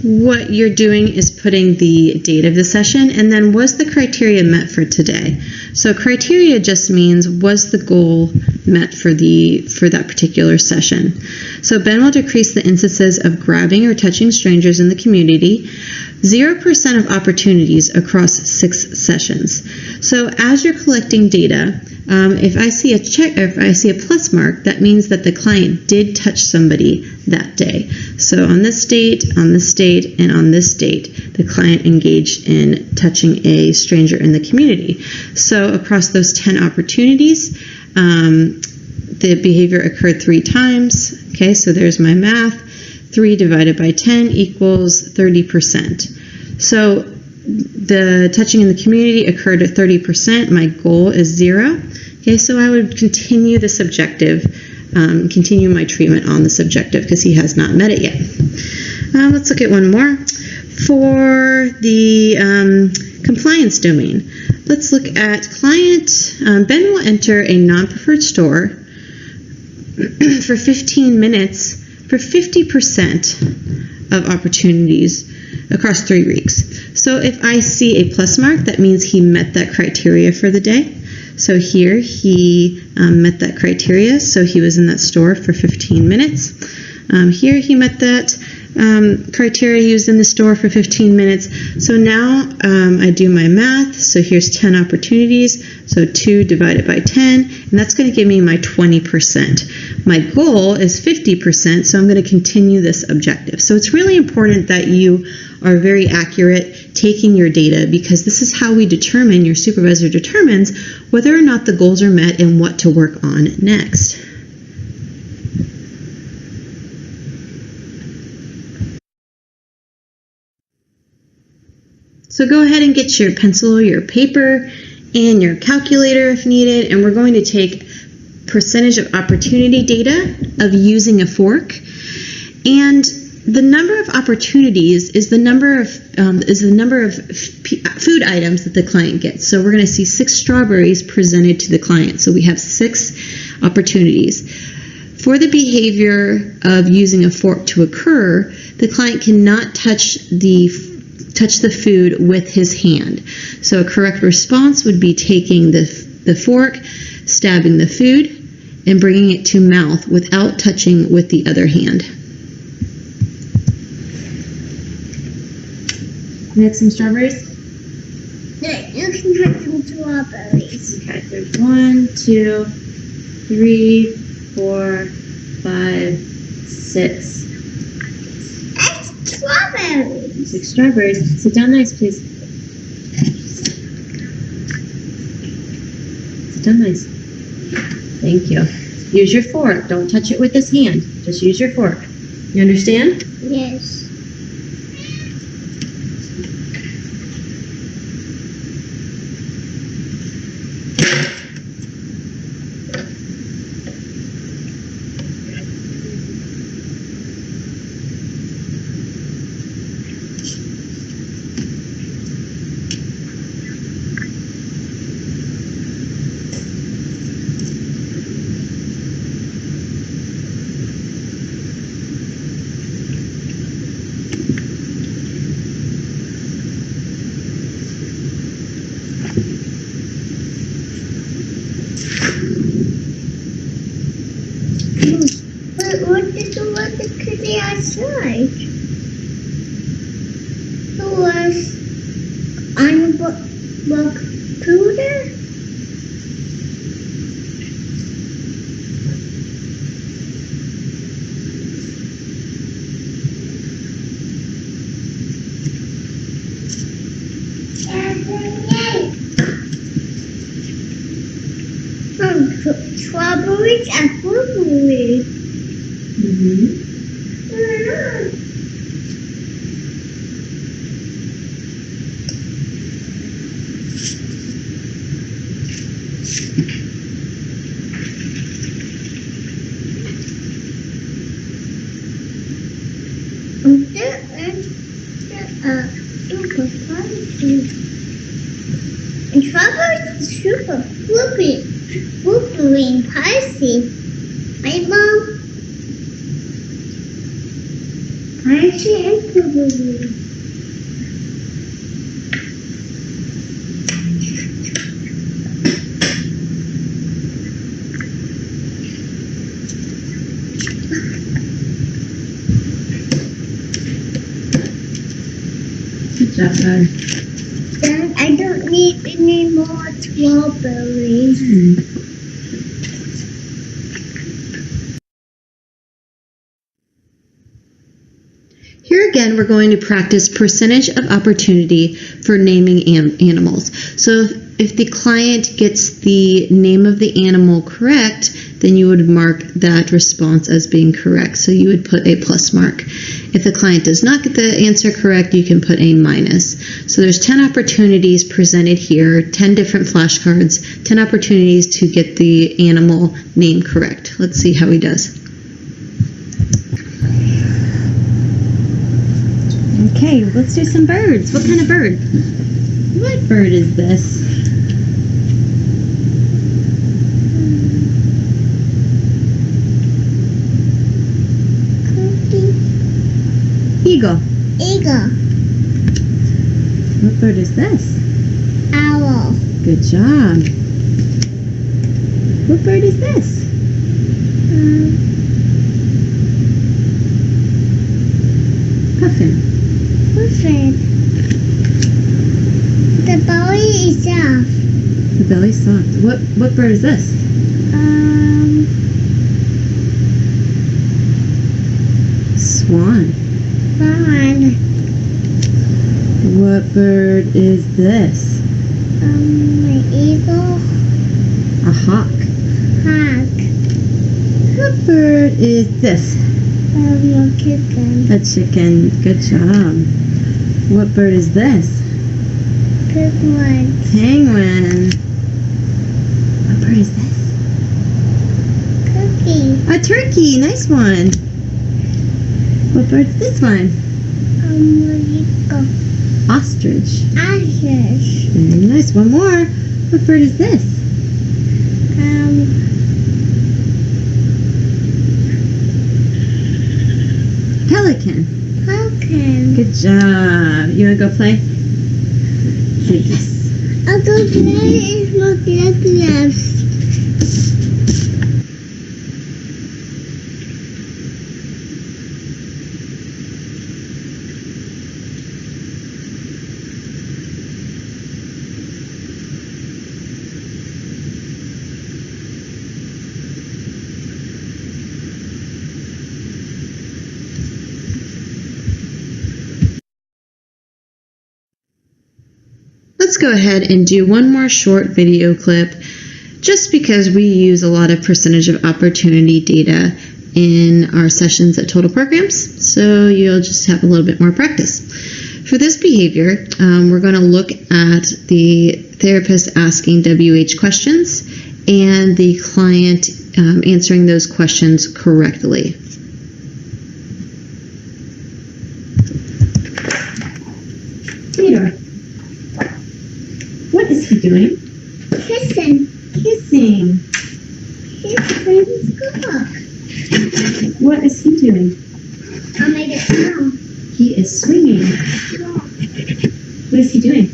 What you're doing is putting the date of the session, and then was the criteria met for today? So criteria just means, was the goal met for that particular session? So Ben will decrease the instances of grabbing or touching strangers in the community, 0% of opportunities across 6 sessions. So as you're collecting data, if I see a check, or if I see a plus mark, that means that the client did touch somebody that day. So on this date, and on this date, the client engaged in touching a stranger in the community. So across those 10 opportunities, the behavior occurred 3 times. Okay, so there's my math. 3 divided by 10 equals 30%. So the touching in the community occurred at 30%. My goal is 0. Okay, so I would continue this objective, continue my treatment on this objective because he has not met it yet. Let's look at one more. For the compliance domain, let's look at client. Ben will enter a non-preferred store for 15 minutes for 50% of opportunities across 3 weeks. So if I see a plus mark, that means he met that criteria for the day. So here he met that criteria, so he was in that store for 15 minutes. Here he met that criteria, he was in the store for 15 minutes. So now I do my math, so here's 10 opportunities, so 2 divided by 10, and that's going to give me my 20%. My goal is 50%, so I'm going to continue this objective. So it's really important that you are very accurate taking your data, because this is how we determine, your supervisor determines whether or not the goals are met and what to work on next. So go ahead and get your pencil, your paper, and your calculator if needed, and we're going to take percentage of opportunity data of using a fork, and the number of opportunities is the number of food items that the client gets. So we're going to see 6 strawberries presented to the client. So we have 6 opportunities. For the behavior of using a fork to occur, the client cannot touch the food with his hand. So a correct response would be taking the fork, stabbing the food, and bringing it to mouth without touching with the other hand. Next, some strawberries. You can have some strawberries. Okay, there's 1, 2, 3, 4, 5, 6. That's strawberries. 6 strawberries. Sit down nice, please. Sit down nice. Thank you. Use your fork. Don't touch it with this hand. Just use your fork. You understand? Yes. But what did the little kitty outside? Who was on the computer? Strawberries and blueberries. Super spicy. And strawberries is super blueberry and spicy. Right, Mom? Spicy and blueberry. Good job, bud. Dad, I don't need any more strawberries. Here again, we're going to practice percentage of opportunity for naming animals. So if the client gets the name of the animal correct, then you would mark that response as being correct. So you would put a plus mark. If the client does not get the answer correct, you can put a minus. So there's 10 opportunities presented here, 10 different flashcards, 10 opportunities to get the animal name correct. Let's see how he does. Okay, let's do some birds. What kind of bird? What bird is this? Eagle. Eagle. What bird is this? Owl. Good job. What bird is this? Puffin. Puffin. The belly is soft. The belly's soft. What bird is this? Swan. Fawn. What bird is this? My eagle. A hawk. Hawk. What bird is this? Your chicken. A chicken. Good job. What bird is this? Penguin. Penguin. What bird is this? Cookie. A turkey. Nice one. What bird is this one? Eagle. Ostrich. Ashes. Very nice. One more. What bird is this? Pelican. Falcon. Good job. You want to go play? Say yes. I'll go play in my gloves. let's go ahead and do one more short video clip, just because we use a lot of percentage of opportunity data in our sessions at Total Programs, so you'll just have a little bit more practice. For this behavior, we're going to look at the therapist asking WH questions and the client answering those questions correctly. Theodore, what is he doing? Kissing. Kissing. His friend's cook. What is he doing? I made it sound. He is swinging. What is he doing?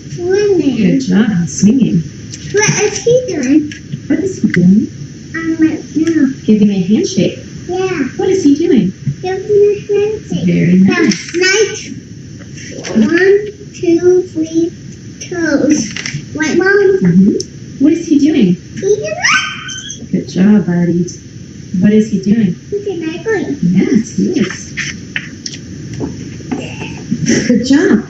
Swimming. Good job, he's swinging. What is he doing? What is he doing? Right now. Giving a handshake. Yeah. What is he doing? Giving a handshake. Very nice. Nice. 1, 2, 3 toes. Right, Mom? What is he doing? Eating Good job, buddy. What is he doing? it. Yes, he is. Good job.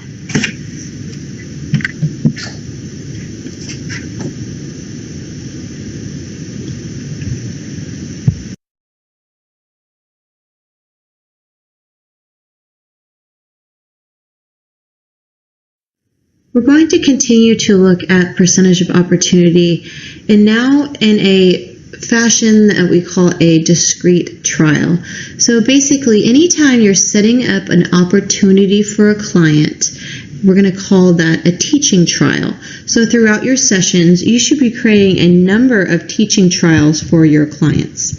We're going to continue to look at percentage of opportunity, and now in a fashion that we call a discrete trial. So basically, anytime you're setting up an opportunity for a client, we're going to call that a teaching trial. So throughout your sessions, you should be creating a number of teaching trials for your clients.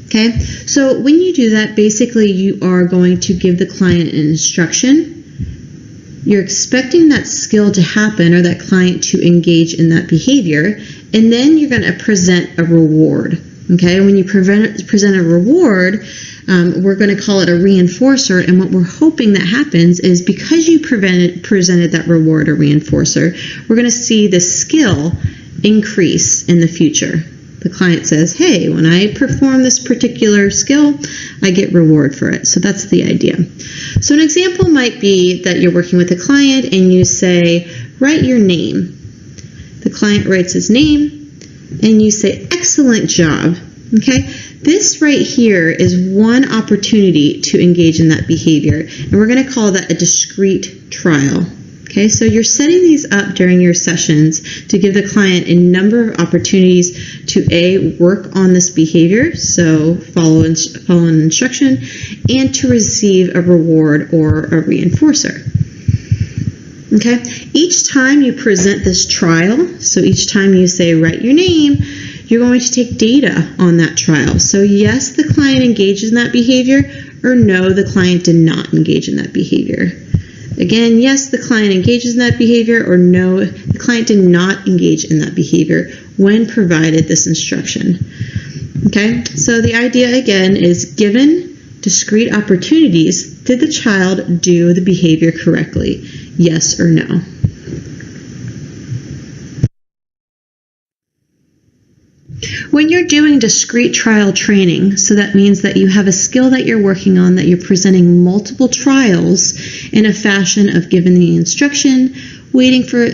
Okay, so when you do that, basically you are going to give the client an instruction. You're expecting that skill to happen or that client to engage in that behavior, and then you're going to present a reward. Okay, when you present a reward, we're going to call it a reinforcer, and what we're hoping that happens is because you presented that reward or reinforcer, we're going to see the skill increase in the future. The client says, hey, when I perform this particular skill, I get reward for it. So that's the idea. So an example might be that you're working with a client and you say, write your name. The client writes his name and you say, excellent job. Okay, this right here is one opportunity to engage in that behavior, and we're going to call that a discrete trial. Okay, so you're setting these up during your sessions to give the client a number of opportunities to A, work on this behavior, so follow an instruction, and to receive a reward or a reinforcer. Okay, each time you present this trial, so each time you say write your name, you're going to take data on that trial. So yes, the client engages in that behavior, or no, the client did not engage in that behavior. Again, yes, the client engages in that behavior, or no, the client did not engage in that behavior when provided this instruction. Okay, so the idea again is, given discrete opportunities, did the child do the behavior correctly? Yes or no? When you're doing discrete trial training, so that means that you have a skill that you're working on, that you're presenting multiple trials in a fashion of giving the instruction, waiting for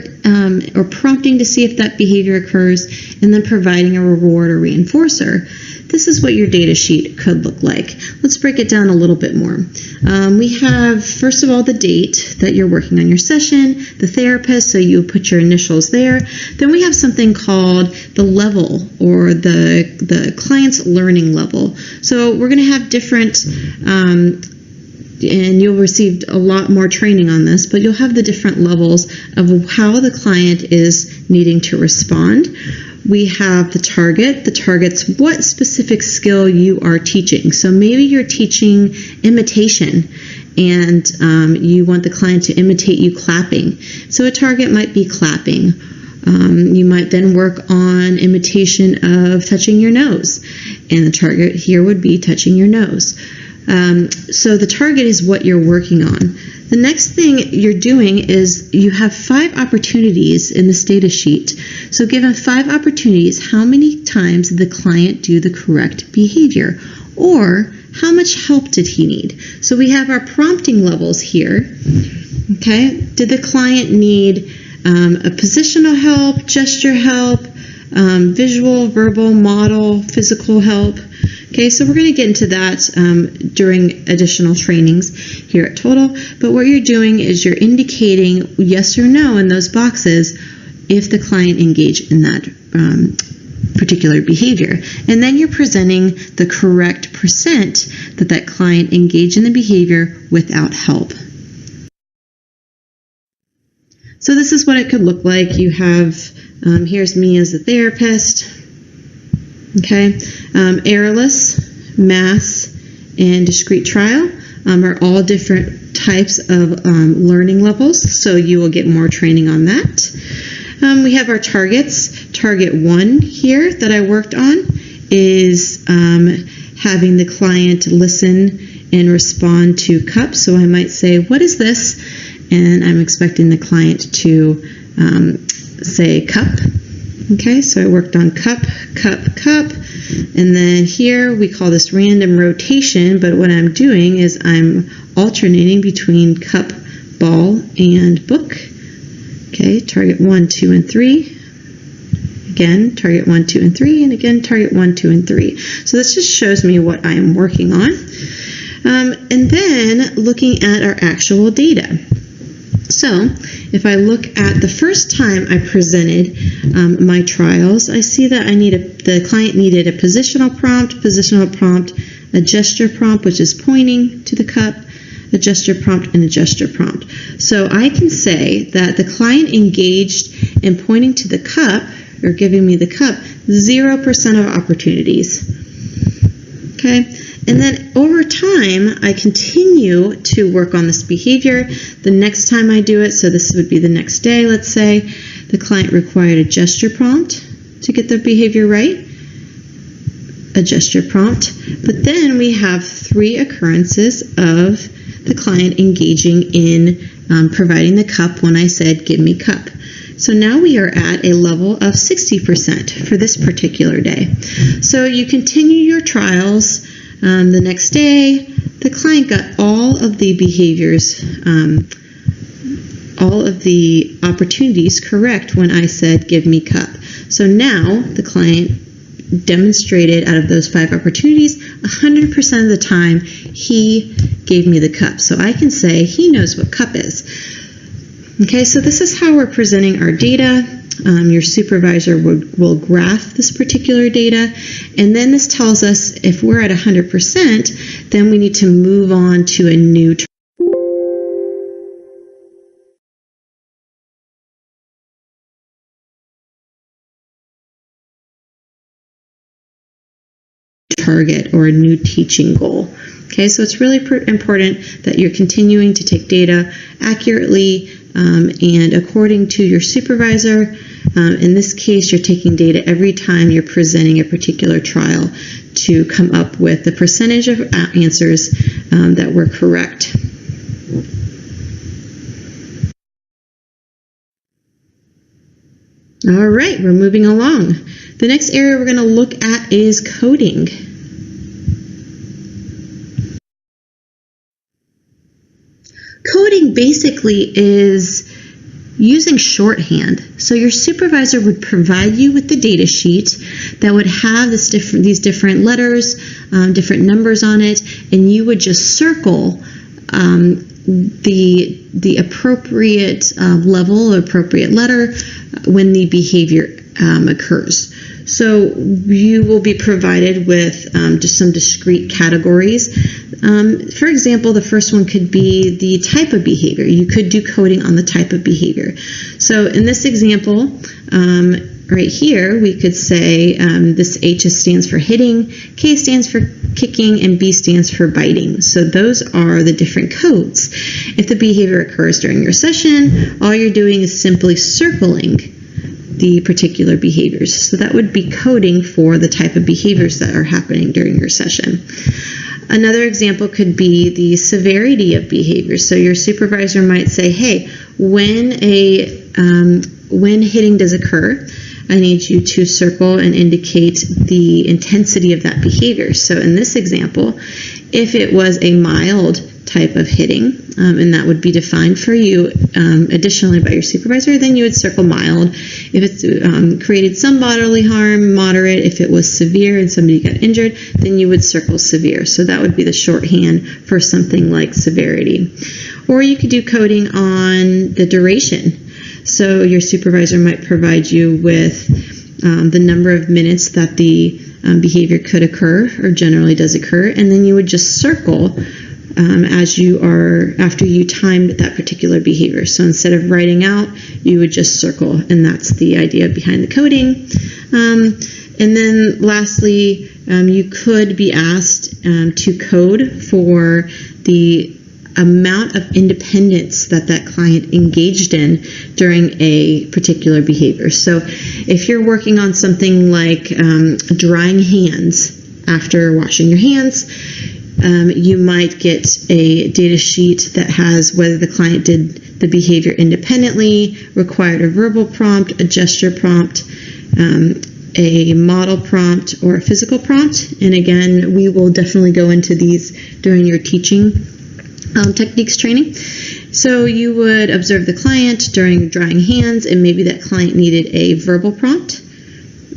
or prompting to see if that behavior occurs, and then providing a reward or reinforcer. This is what your data sheet could look like. Let's break it down a little bit more. We have, first of all, the date that you're working on your session, the therapist, so you put your initials there. Then we have something called the level, or the client's learning level. So we're going to have different, and you'll receive a lot more training on this, but you'll have the different levels of how the client is needing to respond. We have the target. The target's what specific skill you are teaching. So maybe you're teaching imitation, and you want the client to imitate you clapping. So a target might be clapping. You might then work on imitation of touching your nose, and the target here would be touching your nose. So the target is what you're working on. The next thing you're doing is you have 5 opportunities in this data sheet. So given 5 opportunities, how many times did the client do the correct behavior? Or how much help did he need? So we have our prompting levels here. Okay, did the client need a positional help, gesture help, visual, verbal, model, physical help? Okay, so we're going to get into that during additional trainings here at Total. But what you're doing is you're indicating yes or no in those boxes if the client engaged in that particular behavior. And then you're presenting the correct percent that that client engaged in the behavior without help. So this is what it could look like. You have, here's me as the therapist. Okay, errorless, mass, and discrete trial are all different types of learning levels, so you will get more training on that. We have our targets. Target 1 here that I worked on is having the client listen and respond to cup. So I might say, what is this? And I'm expecting the client to say cup. Okay, so I worked on cup, cup, cup. And then here we call this random rotation, but what I'm doing is I'm alternating between cup, ball, and book. Okay, target 1, 2, and 3. Again, target 1, 2, and 3, and again, target 1, 2, and 3. So this just shows me what I am working on. And then looking at our actual data. So if I look at the first time I presented my trials, I see that the client needed a positional prompt, a gesture prompt, which is pointing to the cup, a gesture prompt, and a gesture prompt. So I can say that the client engaged in pointing to the cup, or giving me the cup, 0% of opportunities. Okay? And then over time, I continue to work on this behavior. The next time I do it, so this would be the next day, let's say, the client required a gesture prompt to get the behavior right, a gesture prompt. But then we have 3 occurrences of the client engaging in providing the cup when I said, give me cup. So now we are at a level of 60% for this particular day. So you continue your trials. The next day, the client got all of the behaviors, all of the opportunities correct when I said, give me cup. So now the client demonstrated out of those 5 opportunities, 100% of the time, he gave me the cup. So I can say he knows what cup is. Okay, so this is how we're presenting our data. Your supervisor will graph this particular data, and then this tells us if we're at 100%, then we need to move on to a new target or a new teaching goal. Okay, so it's really important that you're continuing to take data accurately and according to your supervisor. In this case, you're taking data every time you're presenting a particular trial to come up with the percentage of answers that were correct. All right, we're moving along. The next area we're going to look at is coding. Coding basically is using shorthand. So your supervisor would provide you with the data sheet that would have these different letters, different numbers on it, and you would just circle the appropriate level or appropriate letter when the behavior occurs. So you will be provided with just some discrete categories. For example, the first one could be the type of behavior. You could do coding on the type of behavior. So in this example, right here, we could say this H stands for hitting, K stands for kicking, and B stands for biting. So those are the different codes. If the behavior occurs during your session, all you're doing is simply circling the particular behaviors. So that would be coding for the type of behaviors that are happening during your session. Another example could be the severity of behaviors. So your supervisor might say, hey, when hitting does occur, I need you to circle and indicate the intensity of that behavior. So in this example, If it was a mild type of hitting, and that would be defined for you additionally by your supervisor, then you would circle mild. If it's created some bodily harm, moderate. If it was severe and somebody got injured, then you would circle severe. So that would be the shorthand for something like severity. Or you could do coding on the duration. So your supervisor might provide you with the number of minutes that the behavior could occur or generally does occur, and then you would just circle after you timed that particular behavior. So instead of writing out, you would just circle, and that's the idea behind the coding. And then lastly, you could be asked to code for the amount of independence that client engaged in during a particular behavior. So if you're working on something like drying hands after washing your hands, you might get a data sheet that has whether the client did the behavior independently, required a verbal prompt, a gesture prompt, a model prompt, or a physical prompt. And again, we will definitely go into these during your teaching techniques training. So you would observe the client during drying hands, and maybe that client needed a verbal prompt.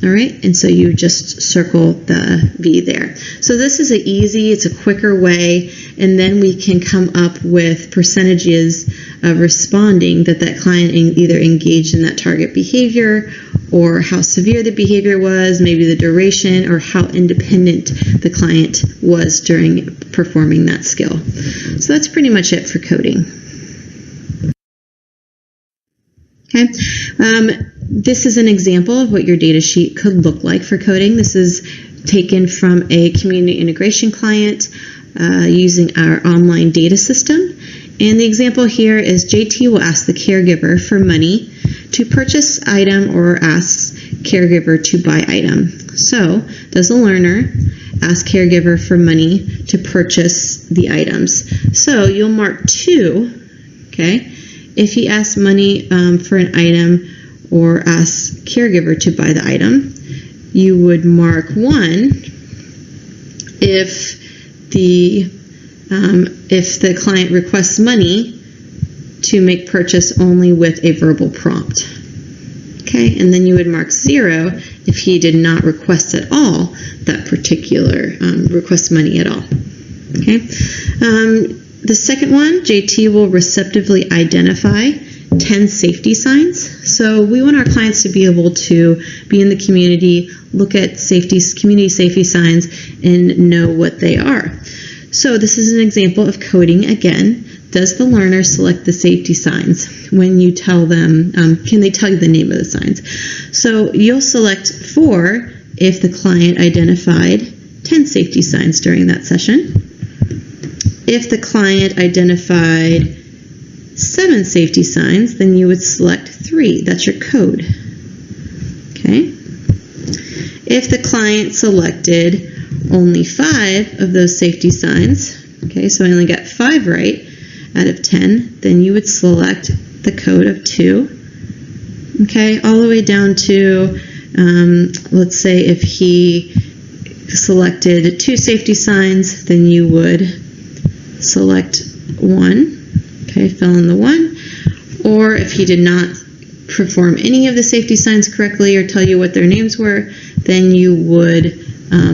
All right, and so you just circle the V there. So this is it's a quicker way, and then we can come up with percentages of responding that client either engaged in that target behavior, or how severe the behavior was, maybe the duration, or how independent the client was during performing that skill. So that's pretty much it for coding. Okay. This is an example of what your data sheet could look like for coding. This is taken from a community integration client using our online data system. And the example here is JT will ask the caregiver for money to purchase item or ask caregiver to buy item. So does the learner ask caregiver for money to purchase the items? So you'll mark 2, okay? If he asks money for an item or asks caregiver to buy the item, you would mark 1 if the client requests money to make purchase only with a verbal prompt. Okay, and then you would mark 0 if he did not request at all that particular request money at all. Okay. The second one, JT will receptively identify 10 safety signs. So we want our clients to be able to be in the community, look at community safety signs, and know what they are. So this is an example of coding again. Does the learner select the safety signs when you tell them, can they tell you the name of the signs? So you'll select 4 if the client identified 10 safety signs during that session. If the client identified 7 safety signs, then you would select 3. That's your code. Okay. If the client selected only 5 of those safety signs, okay, so I only got 5 right out of 10, then you would select the code of 2. Okay, all the way down to, let's say if he selected 2 safety signs, then you would select 1, okay, fill in the 1, or if he did not perform any of the safety signs correctly or tell you what their names were, then you would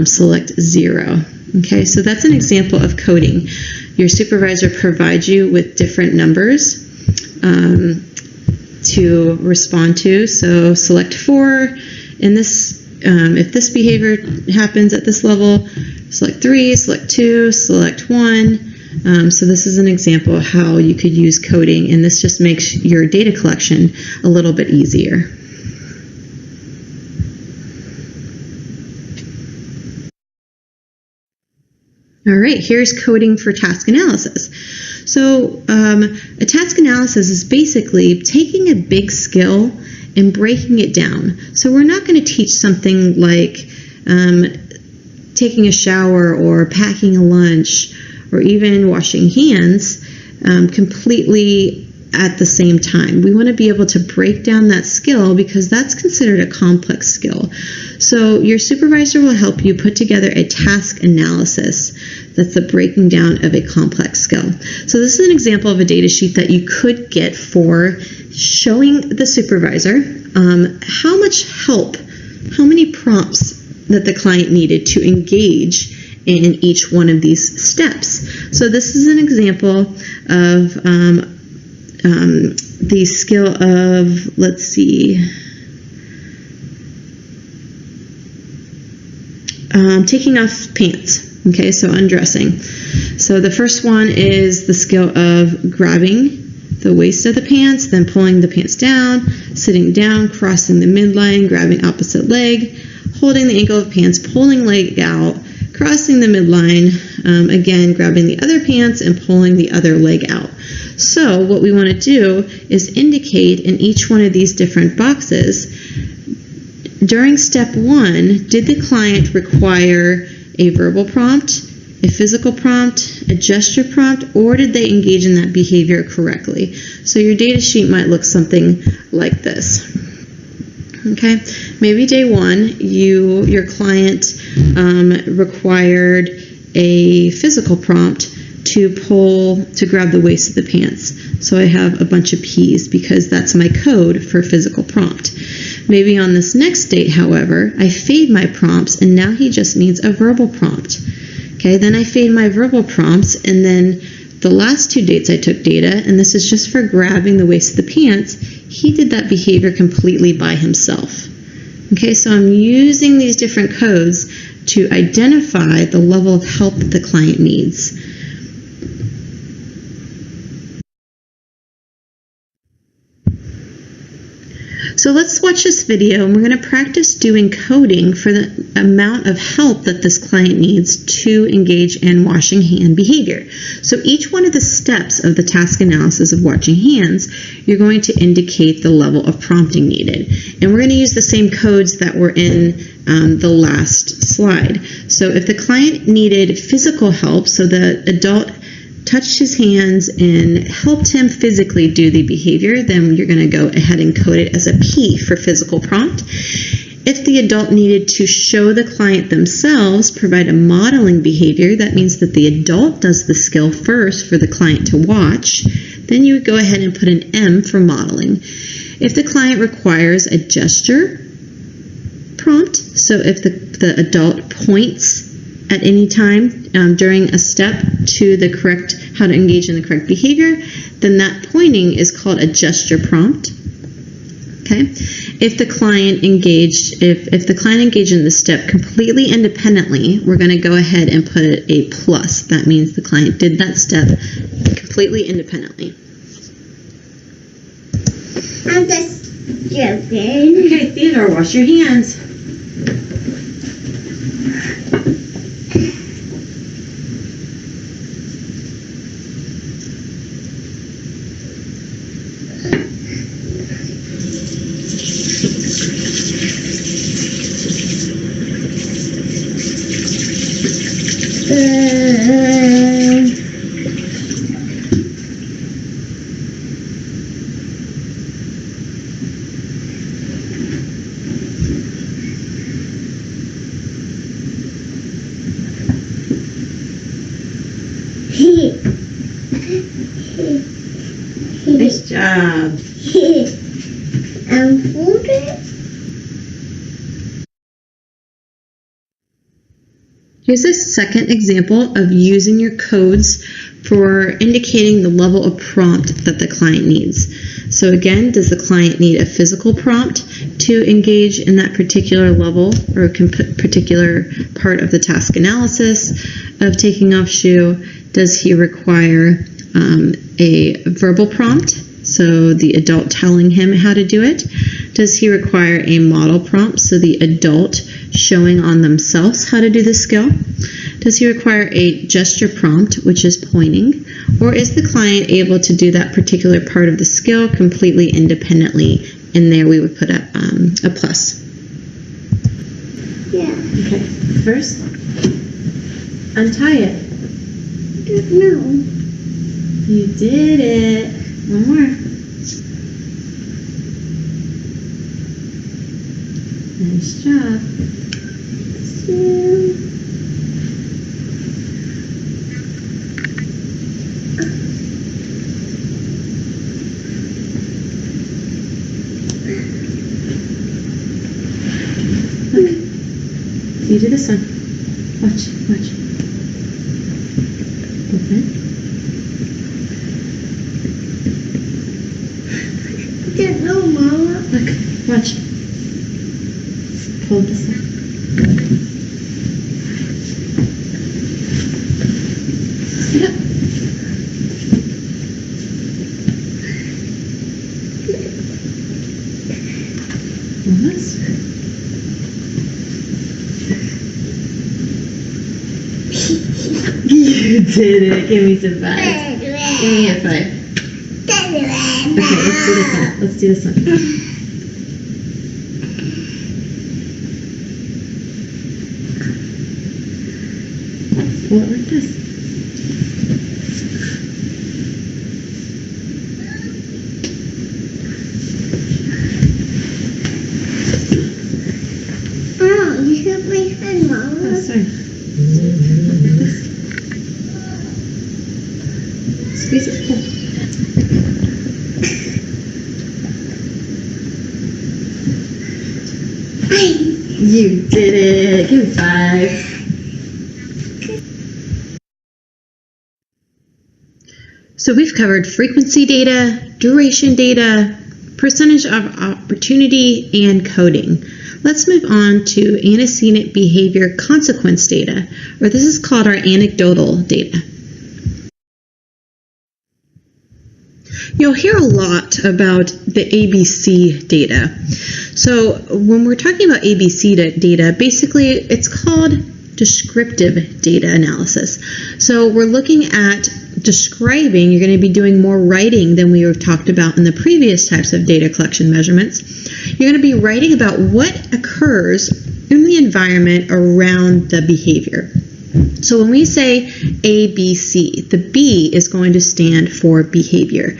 select 0. Okay, so that's an example of coding. Your supervisor provides you with different numbers to respond to. So select 4 in this. If this behavior happens at this level, select 3, select 2, select 1. So this is an example of how you could use coding, and this just makes your data collection a little bit easier. All right, here's coding for task analysis. So a task analysis is basically taking a big skill and breaking it down. So we're not going to teach something like taking a shower or packing a lunch or even washing hands completely at the same time. We want to be able to break down that skill because that's considered a complex skill. So your supervisor will help you put together a task analysis That's the breaking down of a complex skill. So this is an example of a data sheet that you could get for showing the supervisor how much help, how many prompts that the client needed to engage in each one of these steps. So this is an example of the skill of, let's see, taking off pants. Okay, so undressing. So the first one is the skill of grabbing the waist of the pants, then pulling the pants down, sitting down, crossing the midline, grabbing opposite leg, holding the ankle of pants, pulling leg out, crossing the midline, again grabbing the other pants and pulling the other leg out. So what we want to do is indicate in each one of these different boxes, during step 1, did the client require a verbal prompt, a physical prompt, a gesture prompt, or did they engage in that behavior correctly? So your data sheet might look something like this. Okay, maybe day 1, your client required a physical prompt to grab the waist of the pants. So I have a bunch of P's because that's my code for physical prompt. Maybe on this next date, however, I fade my prompts and now he just needs a verbal prompt. Okay, then I fade my verbal prompts, and then the last 2 dates I took data, and this is just for grabbing the waist of the pants, he did that behavior completely by himself. Okay, so I'm using these different codes to identify the level of help that the client needs. So let's watch this video, and we're going to practice doing coding for the amount of help that this client needs to engage in washing hand behavior. So each one of the steps of the task analysis of washing hands, you're going to indicate the level of prompting needed. And we're going to use the same codes that were in the last slide. So if the client needed physical help, so the adult touched his hands and helped him physically do the behavior, then you're going to go ahead and code it as a P for physical prompt. If the adult needed to show the client themselves, provide a modeling behavior, that means that the adult does the skill first for the client to watch, then you would go ahead and put an M for modeling. If the client requires a gesture prompt, so if the adult points at any time during a step to the correct, how to engage in the correct behavior, then that pointing is called a gesture prompt. Okay. If the client engaged, if the client engaged in the step completely independently, we're going to go ahead and put it a plus. That means the client did that step completely independently. I'm just joking. Okay, Theodore, wash your hands. Nice job. Here's a second example of using your codes for indicating the level of prompt that the client needs. So again, does the client need a physical prompt to engage in that particular level or particular part of the task analysis of taking off shoe? Does he require a verbal prompt, so the adult telling him how to do it? Does he require a model prompt, so the adult showing on themselves how to do the skill? Does he require a gesture prompt, which is pointing? Or is the client able to do that particular part of the skill completely independently? And there we would put a plus. Yeah. Okay, first, untie it. No. You did it. One more. Nice job. You do this one. Watch. Open. I don't know, Mama. Look, watch. Pull this up. Sit up. Almost. You did it. Give me some vibes. Give me a 5. Okay, let's do this one. Hold it like this. Oh, you hit my hand, Mama. Oh, sorry. This. Squeeze it. Pull. You did it. Give me 5. So we've covered frequency data, duration data, percentage of opportunity, and coding. Let's move on to antecedent behavior consequence data, or this is called our anecdotal data. You'll hear a lot about the ABC data. So when we're talking about ABC data, basically it's called descriptive data analysis. So we're looking at describing, you're going to be doing more writing than we have talked about in the previous types of data collection measurements. You're going to be writing about what occurs in the environment around the behavior. So when we say ABC, the B is going to stand for behavior.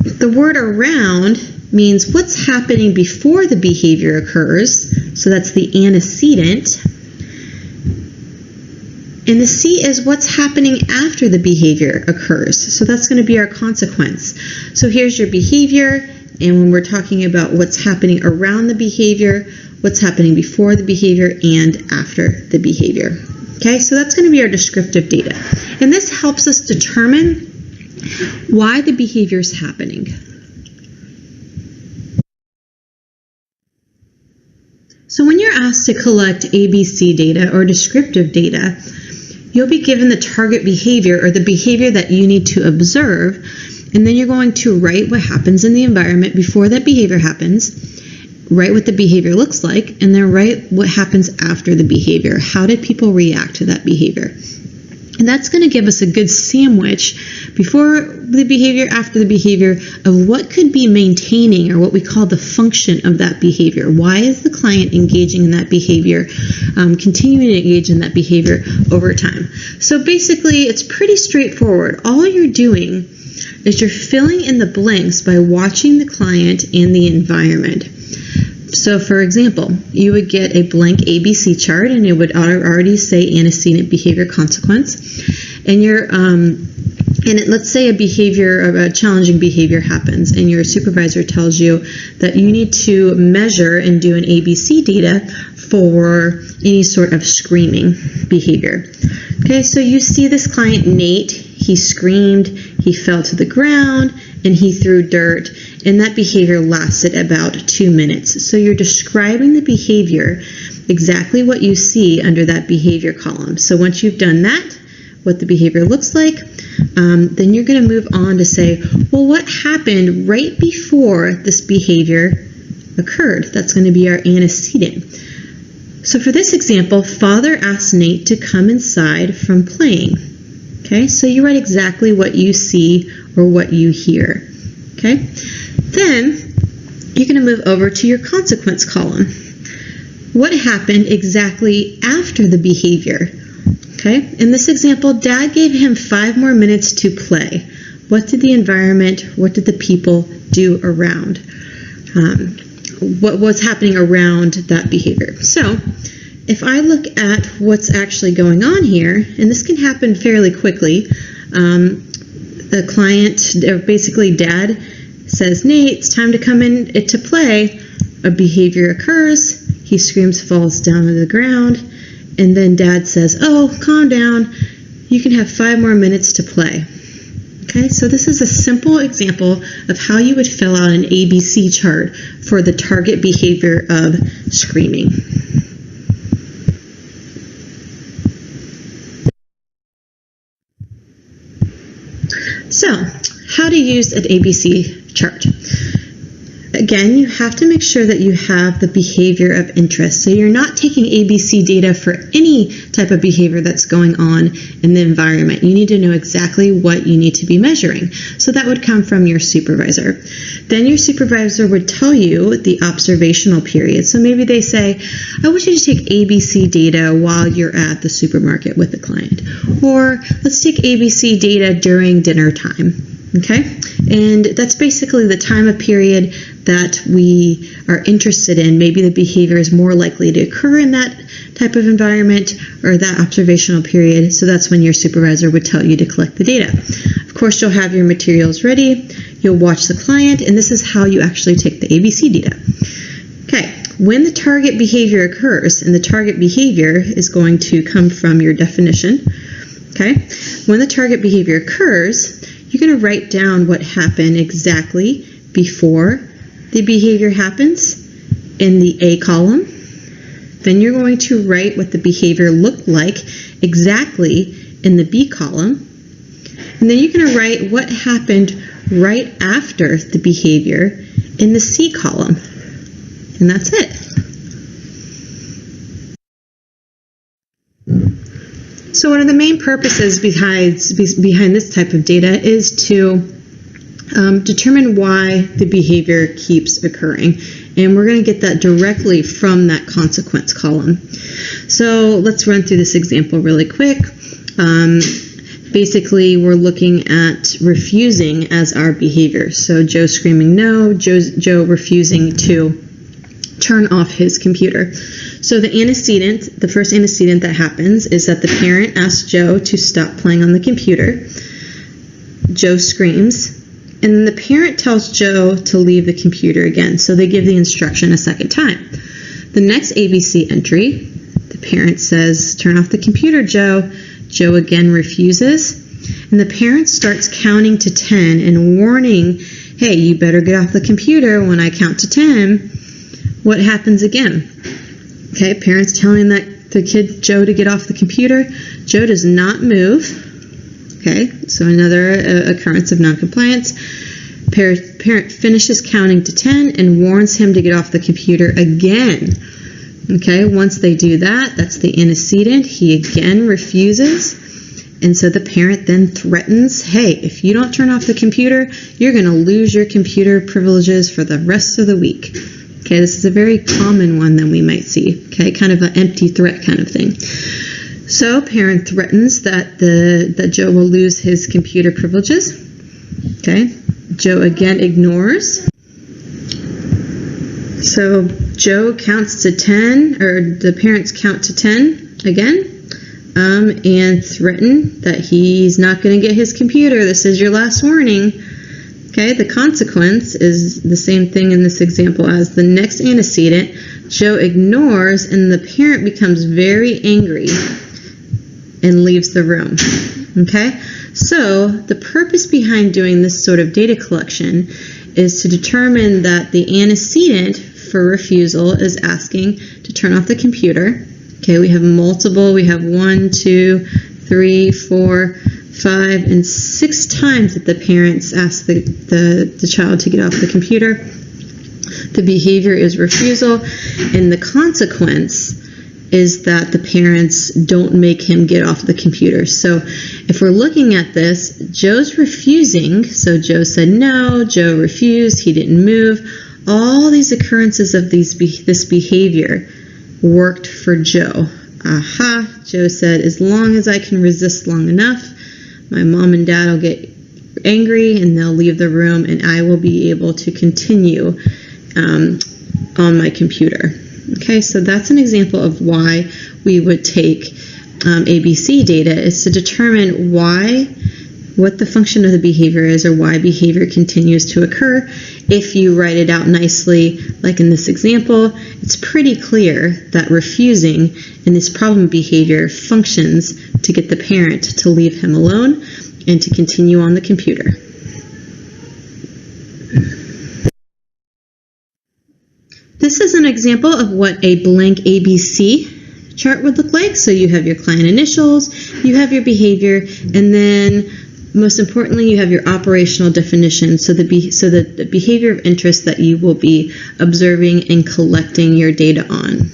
The word around means what's happening before the behavior occurs, so that's the antecedent. And the C is what's happening after the behavior occurs, so that's going to be our consequence. So here's your behavior, and when we're talking about what's happening around the behavior, what's happening before the behavior and after the behavior. Okay, so that's going to be our descriptive data. And this helps us determine why the behavior is happening. So when you're asked to collect ABC data or descriptive data, you'll be given the target behavior or the behavior that you need to observe, and then you're going to write what happens in the environment before that behavior happens, write what the behavior looks like, and then write what happens after the behavior. How did people react to that behavior? And that's going to give us a good sandwich before the behavior, after the behavior, of what could be maintaining, or what we call the function of that behavior. Why is the client engaging in that behavior, continuing to engage in that behavior over time? So basically, it's pretty straightforward. All you're doing is you're filling in the blanks by watching the client and the environment. So for example, you would get a blank ABC chart, and it would already say antecedent behavior consequence. And let's say a challenging behavior happens, and your supervisor tells you that you need to measure and do an ABC data for any sort of screaming behavior. Okay, so you see this client, Nate, he screamed, he fell to the ground, and he threw dirt, and that behavior lasted about 2 minutes. So you're describing the behavior, exactly what you see under that behavior column. So once you've done that, what the behavior looks like, then you're going to move on to say, well, what happened right before this behavior occurred? That's going to be our antecedent. So for this example, Father asked Nate to come inside from playing. Okay, so you write exactly what you see or what you hear. Okay, then you're going to move over to your consequence column. What happened exactly after the behavior? Okay, in this example, Dad gave him 5 more minutes to play. What did the environment, what did the people do around? What was happening around that behavior? So if I look at what's actually going on here, and this can happen fairly quickly, the client, basically Dad, says, Nate, it's time to come in to play. A behavior occurs. He He screams, falls down to the ground, and then Dad says, oh, calm down. You can have 5 more minutes to play. Okay, so this is a simple example of how you would fill out an ABC chart for the target behavior of screaming. So, how to use an ABC chart. Again, you have to make sure that you have the behavior of interest. So you're not taking ABC data for any type of behavior that's going on in the environment. You need to know exactly what you need to be measuring. So that would come from your supervisor. Then your supervisor would tell you the observational period. So maybe they say, I want you to take ABC data while you're at the supermarket with the client. Or let's take ABC data during dinner time. Okay, and that's basically the time of period that we are interested in. Maybe the behavior is more likely to occur in that type of environment or that observational period. So that's when your supervisor would tell you to collect the data. Of course, you'll have your materials ready. You'll watch the client, and this is how you actually take the ABC data. Okay, when the target behavior occurs, and the target behavior is going to come from your definition. Okay, when the target behavior occurs, you're going to write down what happened exactly before the behavior happens in the A column. Then you're going to write what the behavior looked like exactly in the B column. And then you're going to write what happened right after the behavior in the C column. And that's it. So one of the main purposes behind this type of data is to determine why the behavior keeps occurring. And we're going to get that directly from that consequence column. So let's run through this example really quick. Basically, we're looking at refusing as our behavior. So Joe screaming no, Joe refusing to turn off his computer. So the antecedent, the first antecedent that happens is that the parent asks Joe to stop playing on the computer. Joe screams, and then the parent tells Joe to leave the computer again. So they give the instruction a second time. The next ABC entry, the parent says, turn off the computer, Joe. Joe again refuses, and the parent starts counting to 10 and warning, hey, you better get off the computer when I count to 10. What happens again? Okay, parents telling the kid Joe to get off the computer. Joe does not move. Okay, so another occurrence of noncompliance. Parent finishes counting to 10 and warns him to get off the computer again. Okay, once they do that, that's the antecedent. He again refuses. And so the parent then threatens, hey, if you don't turn off the computer, you're going to lose your computer privileges for the rest of the week. Okay, this is a very common one that we might see. Okay, kind of an empty threat kind of thing. So parent threatens that Joe will lose his computer privileges. Okay, Joe again ignores. So Joe counts to 10, or the parents count to 10 again, and threaten that he's not going to get his computer. This is your last warning. Okay, the consequence is the same thing in this example as the next antecedent. Joe ignores, and the parent becomes very angry and leaves the room. Okay, so the purpose behind doing this sort of data collection is to determine that the antecedent for refusal is asking to turn off the computer. Okay, we have multiple. We have 1, 2, 3, 4, 5, and 6 times that the parents ask the child to get off the computer. The behavior is refusal, and the consequence is that the parents don't make him get off the computer. So if we're looking at this, Joe's refusing. So Joe said no, Joe refused, he didn't move. All these occurrences of this behavior worked for Joe. Aha, Joe said, as long as I can resist long enough, my mom and dad will get angry and they'll leave the room and I will be able to continue on my computer. Okay, so that's an example of why we would take ABC data, is to determine what the function of the behavior is or why behavior continues to occur, if you write it out nicely, like in this example, it's pretty clear that refusing in this problem behavior functions to get the parent to leave him alone and to continue on the computer. This is an example of what a blank ABC chart would look like. So you have your client initials, you have your behavior, and then most importantly, you have your operational definition, so the behavior of interest that you will be observing and collecting your data on.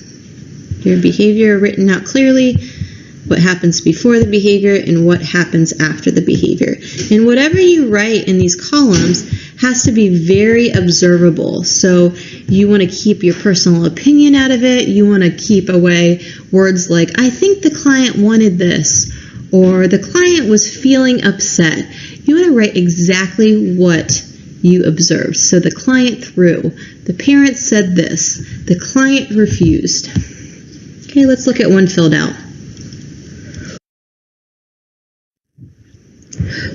Your behavior written out clearly, what happens before the behavior, and what happens after the behavior. And whatever you write in these columns has to be very observable. So you want to keep your personal opinion out of it. You want to keep away words like, I think the client wanted this, or the client was feeling upset. You want to write exactly what you observed. So the client threw, the parent said this, the client refused. Okay, let's look at one filled out.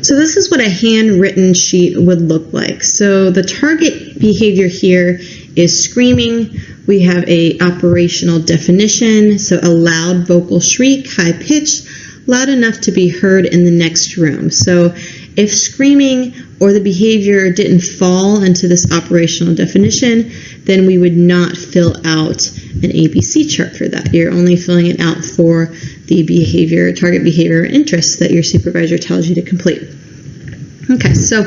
So this is what a handwritten sheet would look like. So the target behavior here is screaming. We have a operational definition, so a loud vocal shriek, high pitched, loud enough to be heard in the next room. So if screaming or the behavior didn't fall into this operational definition, then we would not fill out an ABC chart for that. You're only filling it out for the behavior, target behavior or interest that your supervisor tells you to complete. Okay, so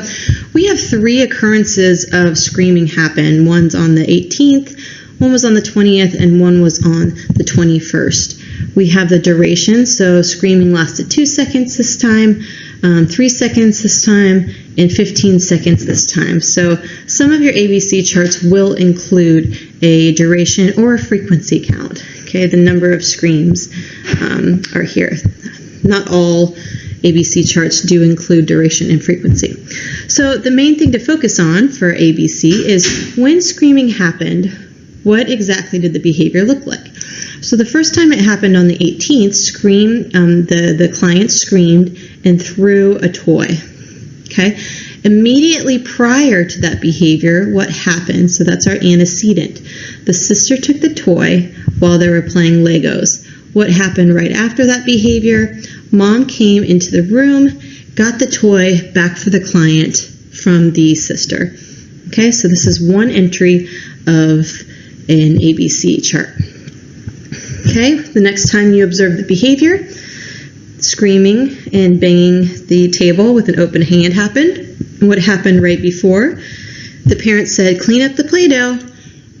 we have 3 occurrences of screaming happen. One's on the 18th, one was on the 20th, and one was on the 21st. We have the duration, so screaming lasted 2 seconds this time, 3 seconds this time, and 15 seconds this time. So some of your ABC charts will include a duration or a frequency count. Okay, the number of screams are here. Not all ABC charts do include duration and frequency. So the main thing to focus on for ABC is when screaming happened, what exactly did the behavior look like? So the first time it happened on the 18th, the client screamed and threw a toy. Okay. Immediately prior to that behavior, what happened? So that's our antecedent. The sister took the toy while they were playing Legos. What happened right after that behavior? Mom came into the room, got the toy back for the client from the sister. Okay, so this is one entry of an ABC chart. Okay, the next time you observe the behavior, screaming and banging the table with an open hand happened. What happened right before? The parent said, clean up the Play-Doh.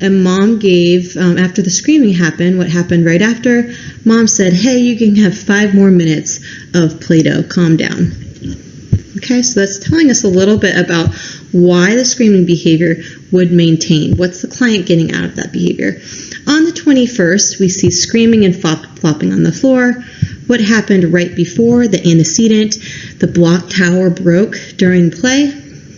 And mom gave, after the screaming happened, what happened right after? Mom said, hey, you can have 5 more minutes of Play-Doh. Calm down. Okay, so that's telling us a little bit about why the screaming behavior would maintain. What's the client getting out of that behavior? On the 21st, we see screaming and flopping on the floor. What happened right before? The antecedent. The block tower broke during play.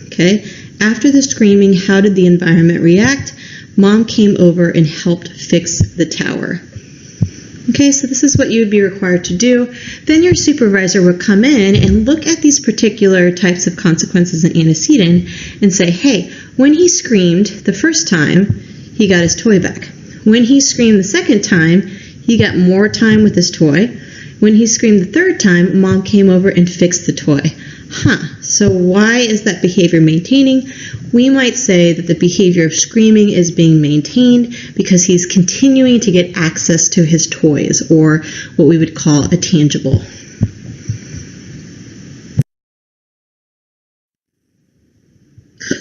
Okay, after the screaming, how did the environment react? Mom came over and helped fix the tower. Okay, so this is what you would be required to do. Then your supervisor would come in and look at these particular types of consequences in antecedent and say, hey, when he screamed the first time, he got his toy back. When he screamed the second time, he got more time with his toy. When he screamed the third time, Mom came over and fixed the toy. So why is that behavior maintaining? We might say that the behavior of screaming is being maintained because he's continuing to get access to his toys, or what we would call a tangible.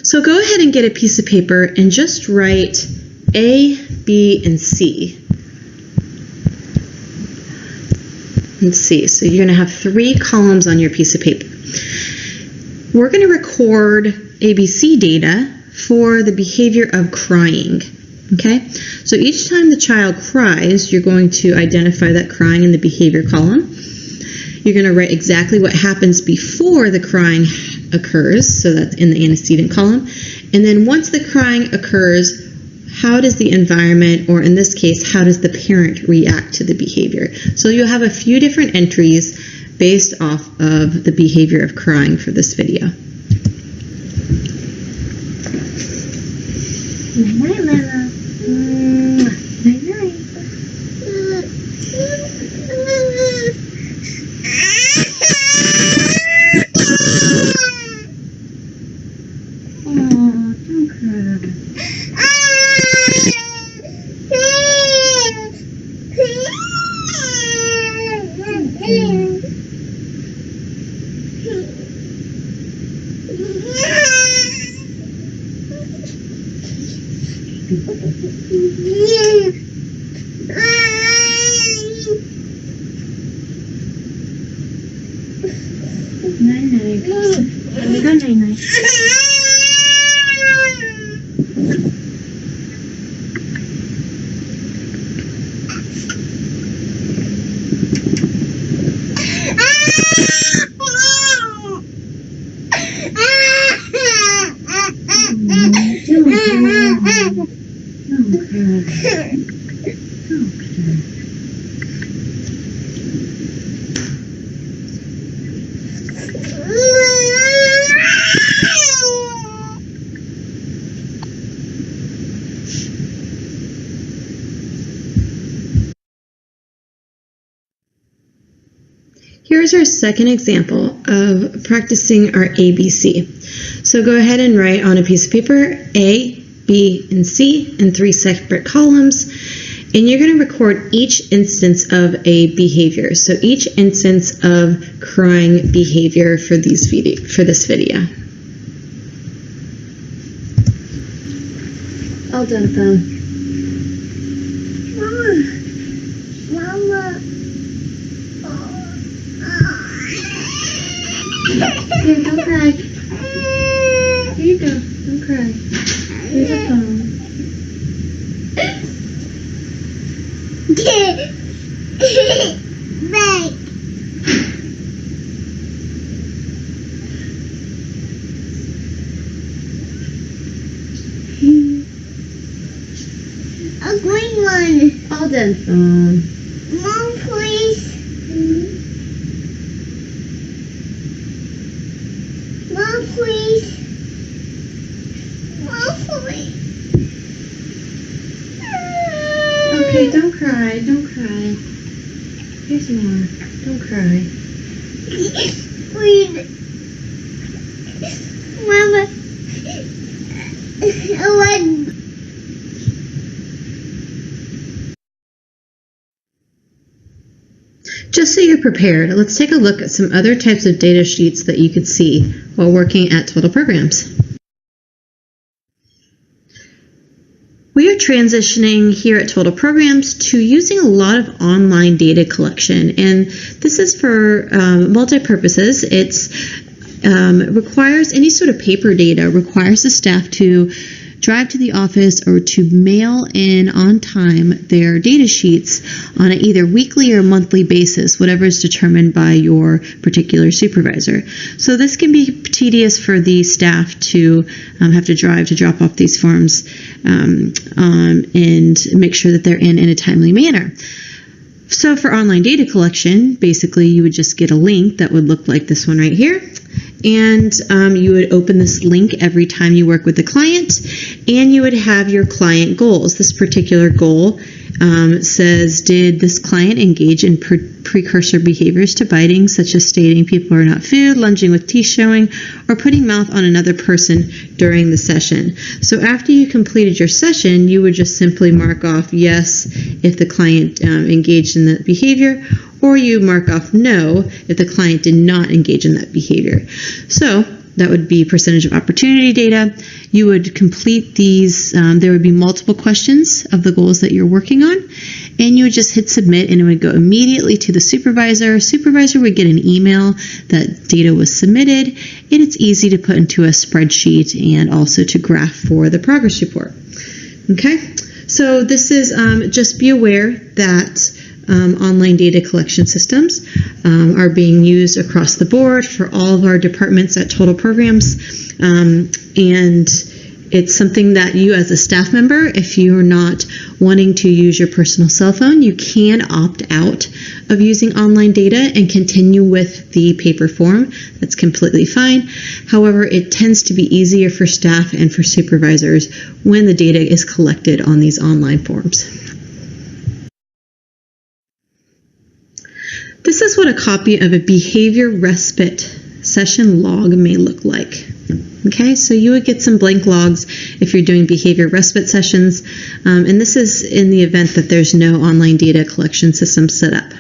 So go ahead and get a piece of paper and just write A, B, and C. Let's see, so you're going to have 3 columns on your piece of paper. We're going to record ABC data for the behavior of crying. Okay, so each time the child cries, you're going to identify that crying in the behavior column. You're going to write exactly what happens before the crying occurs, so that's in the antecedent column. And then once the crying occurs, how does the environment, or in this case, how does the parent react to the behavior? So you'll have a few different entries based off of the behavior of crying for this video. Night, Lila. Night, night. Oh, don't cry. Night, night. Let me go, night, night. Here's our second example of practicing our ABC. So go ahead and write on a piece of paper A, B, and C in 3 separate columns, and you're going to record each instance of a behavior. So each instance of crying behavior for this video. All done, phone. Mama. Here, don't cry. Here you go. Don't cry. Here's the phone. Right. A green one. All done, phone. Mom, please. Mom, please. Mom, please. Okay, don't cry. Don't cry. Here's more. Don't cry. Please. Mama. What? Just so you're prepared, let's take a look at some other types of data sheets that you could see while working at Total Programs. We are transitioning here at Total Programs to using a lot of online data collection, and this is for multi-purposes. It requires any sort of paper data, requires the staff to drive to the office or to mail in on time their data sheets on an either weekly or monthly basis, whatever is determined by your particular supervisor. So this can be tedious for the staff to have to drive to drop off these forms and make sure that they're in a timely manner. So for online data collection, basically you would just get a link that would look like this one right here. And you would open this link every time you work with the client, and you would have your client goals. This particular goal says, did this client engage in precursor behaviors to biting, such as stating people are not food, lunging with teeth showing, or putting mouth on another person during the session. So after you completed your session, you would just simply mark off yes if the client engaged in that behavior, or you mark off no if the client did not engage in that behavior. So that would be percentage of opportunity data. You would complete these, there would be multiple questions of the goals that you're working on, and you would just hit submit and it would go immediately to the supervisor. Supervisor would get an email that data was submitted, and it's easy to put into a spreadsheet and also to graph for the progress report. Okay, so this is, just be aware that online data collection systems are being used across the board for all of our departments at Total Programs, and It's something that you as a staff member, if you're not wanting to use your personal cell phone, you can opt out of using online data and continue with the paper form. That's completely fine. However, it tends to be easier for staff and for supervisors when the data is collected on these online forms. This is what a copy of a behavior respite session log may look like. Okay, so you would get some blank logs if you're doing behavior respite sessions, and this is in the event that there's no online data collection system set up.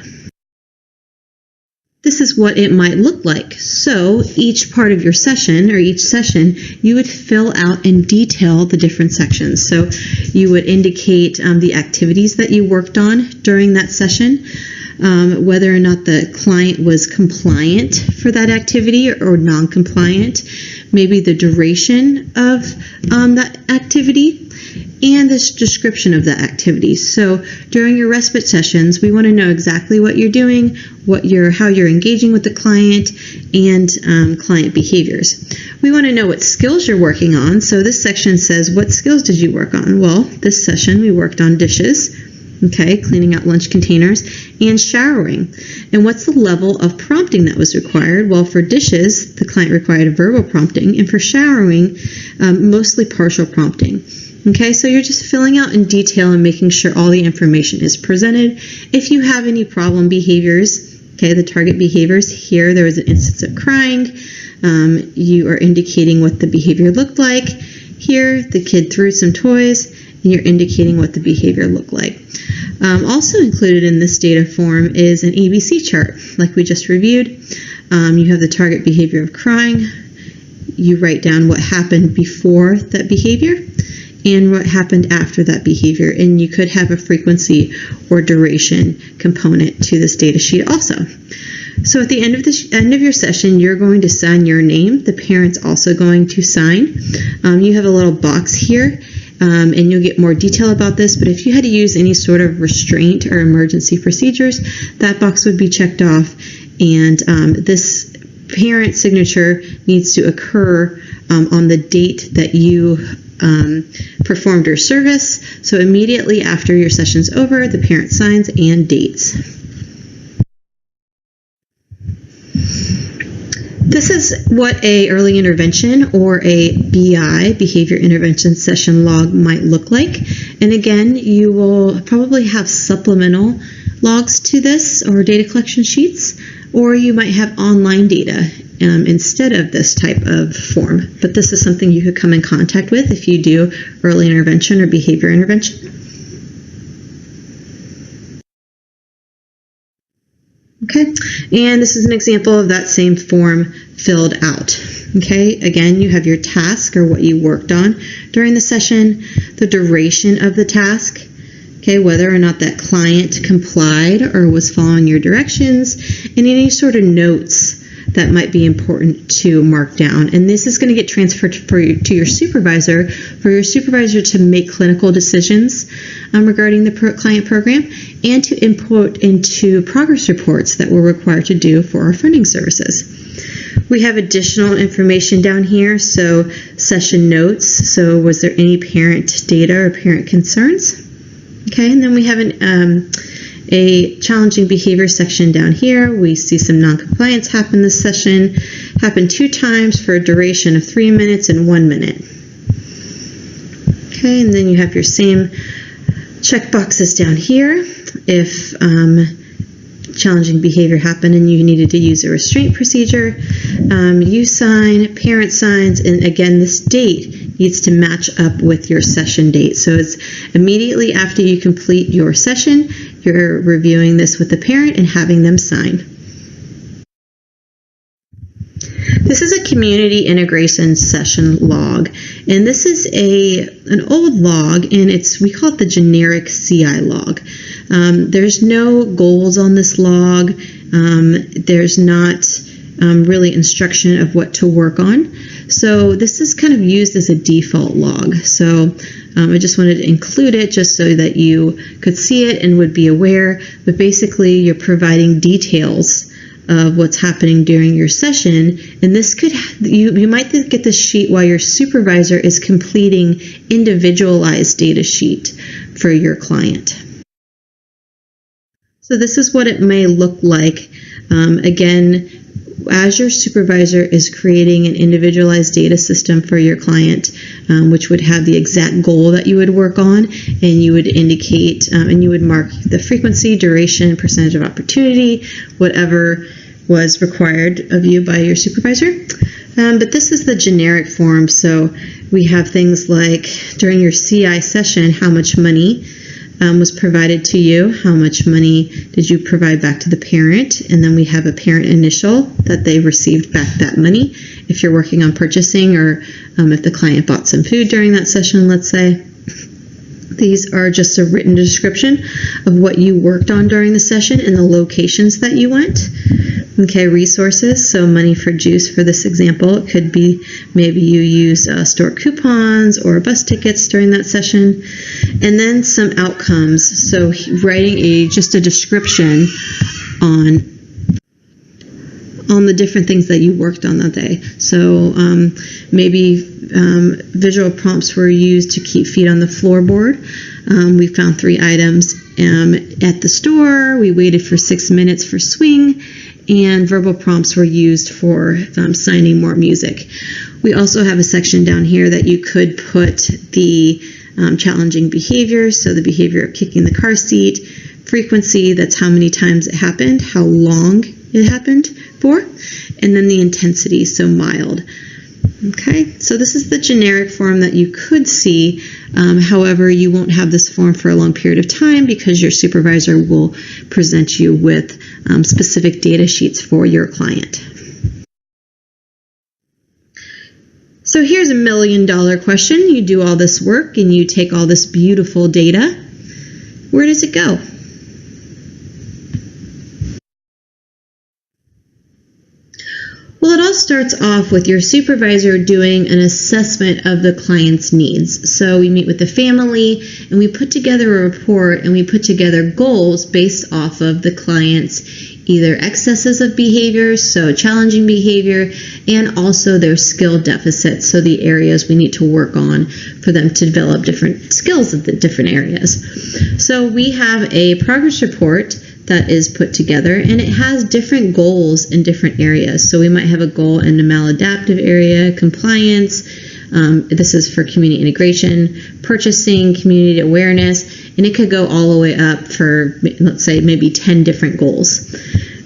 This is what it might look like. So each part of your session, or each session, you would fill out and detail the different sections. So you would indicate the activities that you worked on during that session, whether or not the client was compliant for that activity or non-compliant, maybe the duration of that activity, and this description of that activity. So during your respite sessions, we want to know exactly what you're doing, how you're engaging with the client, and client behaviors. We want to know what skills you're working on. So this section says, what skills did you work on? Well, this session we worked on dishes, okay, cleaning out lunch containers, and showering. And what's the level of prompting that was required? Well, for dishes, the client required a verbal prompting, and for showering, mostly partial prompting. Okay, so you're just filling out in detail and making sure all the information is presented. If you have any problem behaviors, okay, the target behaviors, here there was an instance of crying. You are indicating what the behavior looked like. Here, the kid threw some toys, and you're indicating what the behavior looked like. Also included in this data form is an ABC chart, like we just reviewed. You have the target behavior of crying. You write down what happened before that behavior and what happened after that behavior. And you could have a frequency or duration component to this data sheet also. So at the end of your session, you're going to sign your name. The parent's also going to sign. You have a little box here. And you'll get more detail about this, but if you had to use any sort of restraint or emergency procedures, that box would be checked off, and this parent signature needs to occur on the date that you performed your service. So immediately after your session's over, the parent signs and dates. This is what a early intervention or a BI, behavior intervention session log, might look like. And again, you will probably have supplemental logs to this or data collection sheets, or you might have online data instead of this type of form. But this is something you could come in contact with if you do early intervention or behavior intervention. Okay, and this is an example of that same form filled out. Okay, again, you have your task or what you worked on during the session, the duration of the task, okay, whether or not that client complied or was following your directions, and any sort of notes that might be important to mark down. And this is going to get transferred to your supervisor for your supervisor to make clinical decisions regarding the client program and to input into progress reports that we're required to do for our funding services. We have additional information down here, so session notes. So was there any parent data or parent concerns? Okay, and then we have a challenging behavior section down here. We see some non-compliance happen this session. Happened 2 times for a duration of 3 minutes and 1 minute. Okay, and then you have your same check boxes down here. If challenging behavior happened and you needed to use a restraint procedure, you sign, parent signs, and again, this date needs to match up with your session date. So it's immediately after you complete your session, you're reviewing this with the parent and having them sign. This is a community integration session log, and this is an old log, and we call it the generic CI log. There's no goals on this log. There's not really instruction of what to work on. So this is kind of used as a default log. So I just wanted to include it just so that you could see it and would be aware. But basically, you're providing details of what's happening during your session. And this could, you might get this sheet while your supervisor is completing individualized data sheet for your client. So this is what it may look like. Again, as your supervisor is creating an individualized data system for your client, which would have the exact goal that you would work on, and you would indicate and you would mark the frequency, duration, percentage of opportunity, whatever was required of you by your supervisor. But this is the generic form. So we have things like during your CI session, how much money was provided to you, how much money did you provide back to the parent, and then we have a parent initial that they received back that money if you're working on purchasing, or if the client bought some food during that session, let's say. These are just a written description of what you worked on during the session and the locations that you went. Okay, resources, so money for juice for this example. It could be maybe you use store coupons or bus tickets during that session. And then some outcomes, so writing just a description on the different things that you worked on that day. So maybe visual prompts were used to keep feet on the floorboard. We found 3 items at the store. We waited for 6 minutes for swing, and verbal prompts were used for signing more music. We also have a section down here that you could put the challenging behaviors, so the behavior of kicking the car seat, frequency, that's how many times it happened, how long it happened for, and then the intensity, so mild. Okay, so this is the generic form that you could see. However, you won't have this form for a long period of time because your supervisor will present you with specific data sheets for your client. So here's $1 million question. You do all this work and you take all this beautiful data. Where does it go? Well, it all starts off with your supervisor doing an assessment of the client's needs. So we meet with the family and we put together a report and we put together goals based off of the client's either excesses of behavior, so challenging behavior, and also their skill deficits, so the areas we need to work on for them to develop different skills of the different areas. So we have a progress report that is put together, and it has different goals in different areas. So we might have a goal in the maladaptive area, compliance, this is for community integration, purchasing, community awareness, and it could go all the way up for, let's say, maybe 10 different goals.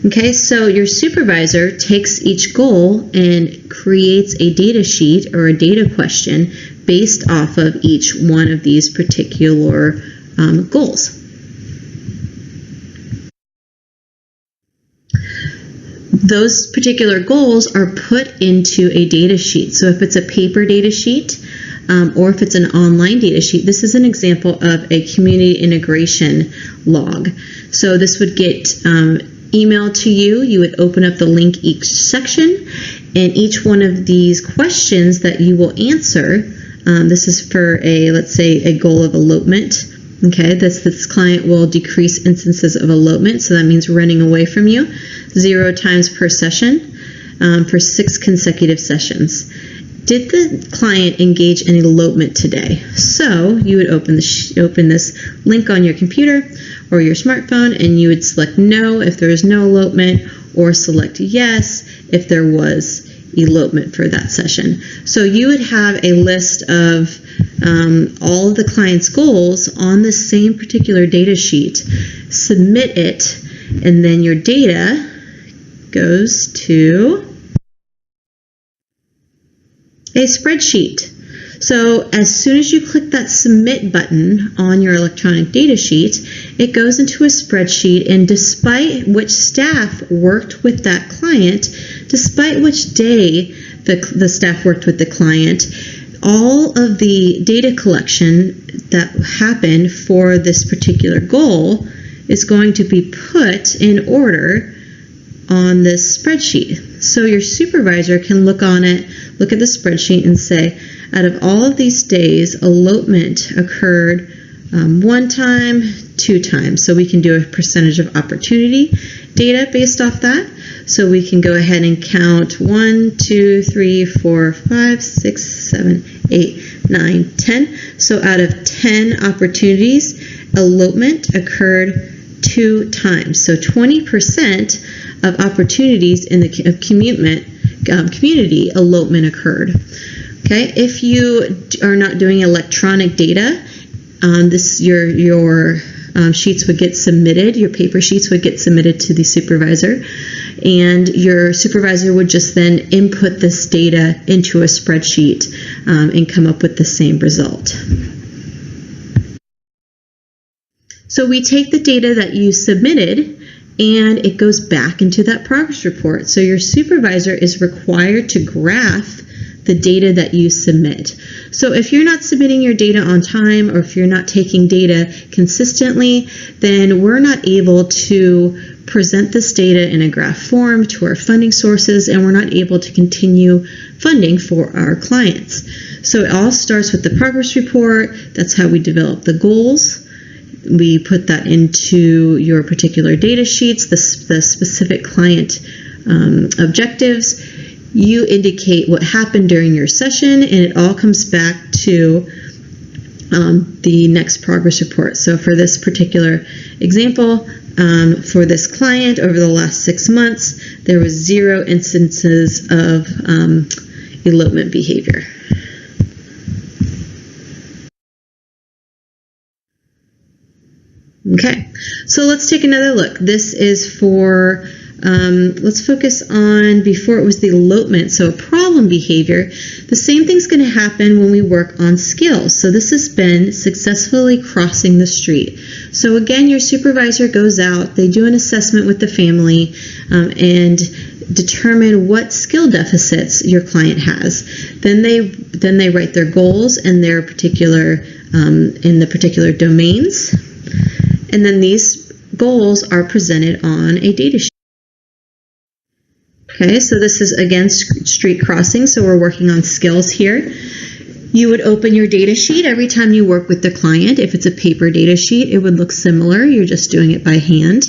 Okay, so your supervisor takes each goal and creates a data sheet or a data question based off of each one of these particular goals. Those particular goals are put into a data sheet. So if it's a paper data sheet or if it's an online data sheet, this is an example of a community integration log. So this would get emailed to you. You would open up the link each section, and each one of these questions that you will answer, this is for a, let's say, a goal of elopement. Okay, this client will decrease instances of elopement, so that means running away from you, 0 times per session for 6 consecutive sessions. Did the client engage in elopement today? So you would open this link on your computer or your smartphone, and you would select no if there is no elopement, or select yes if there was elopement for that session. So you would have a list of all of the client's goals on the same particular data sheet, submit it, and then your data goes to a spreadsheet. So as soon as you click that submit button on your electronic data sheet, it goes into a spreadsheet, and despite which staff worked with that client, despite which day the staff worked with the client, all of the data collection that happened for this particular goal is going to be put in order on this spreadsheet. So your supervisor can look on it, look at the spreadsheet and say, out of all of these days, elopement occurred 1 time, 2 times. So we can do a percentage of opportunity data based off that. So we can go ahead and count 1, 2, 3, 4, 5, 6, 7, 8, 9, 10. So out of 10 opportunities, elopement occurred 2 times. So 20% of opportunities in the community, elopement occurred. Okay, if you are not doing electronic data, your sheets would get submitted, your paper sheets would get submitted to the supervisor, and your supervisor would just then input this data into a spreadsheet and come up with the same result. So we take the data that you submitted and it goes back into that progress report. So your supervisor is required to graph the data that you submit. So if you're not submitting your data on time, or if you're not taking data consistently, then we're not able to present this data in a graph form to our funding sources, and we're not able to continue funding for our clients. So it all starts with the progress report. That's how we develop the goals. We put that into your particular data sheets, the specific client objectives. You indicate what happened during your session, and it all comes back to the next progress report. So for this particular example, for this client, over the last 6 months, there was 0 instances of elopement behavior. Okay, so let's take another look. This is for let's focus on before it was the elopement, so a problem behavior. The same thing's going to happen when we work on skills. So this has been successfully crossing the street. So again, your supervisor goes out, they do an assessment with the family and determine what skill deficits your client has. Then they write their goals in their particular in the particular domains, and then these goals are presented on a data sheet. Okay, so this is again street crossing, so we're working on skills here. You would open your data sheet every time you work with the client. If it's a paper data sheet, it would look similar. You're just doing it by hand.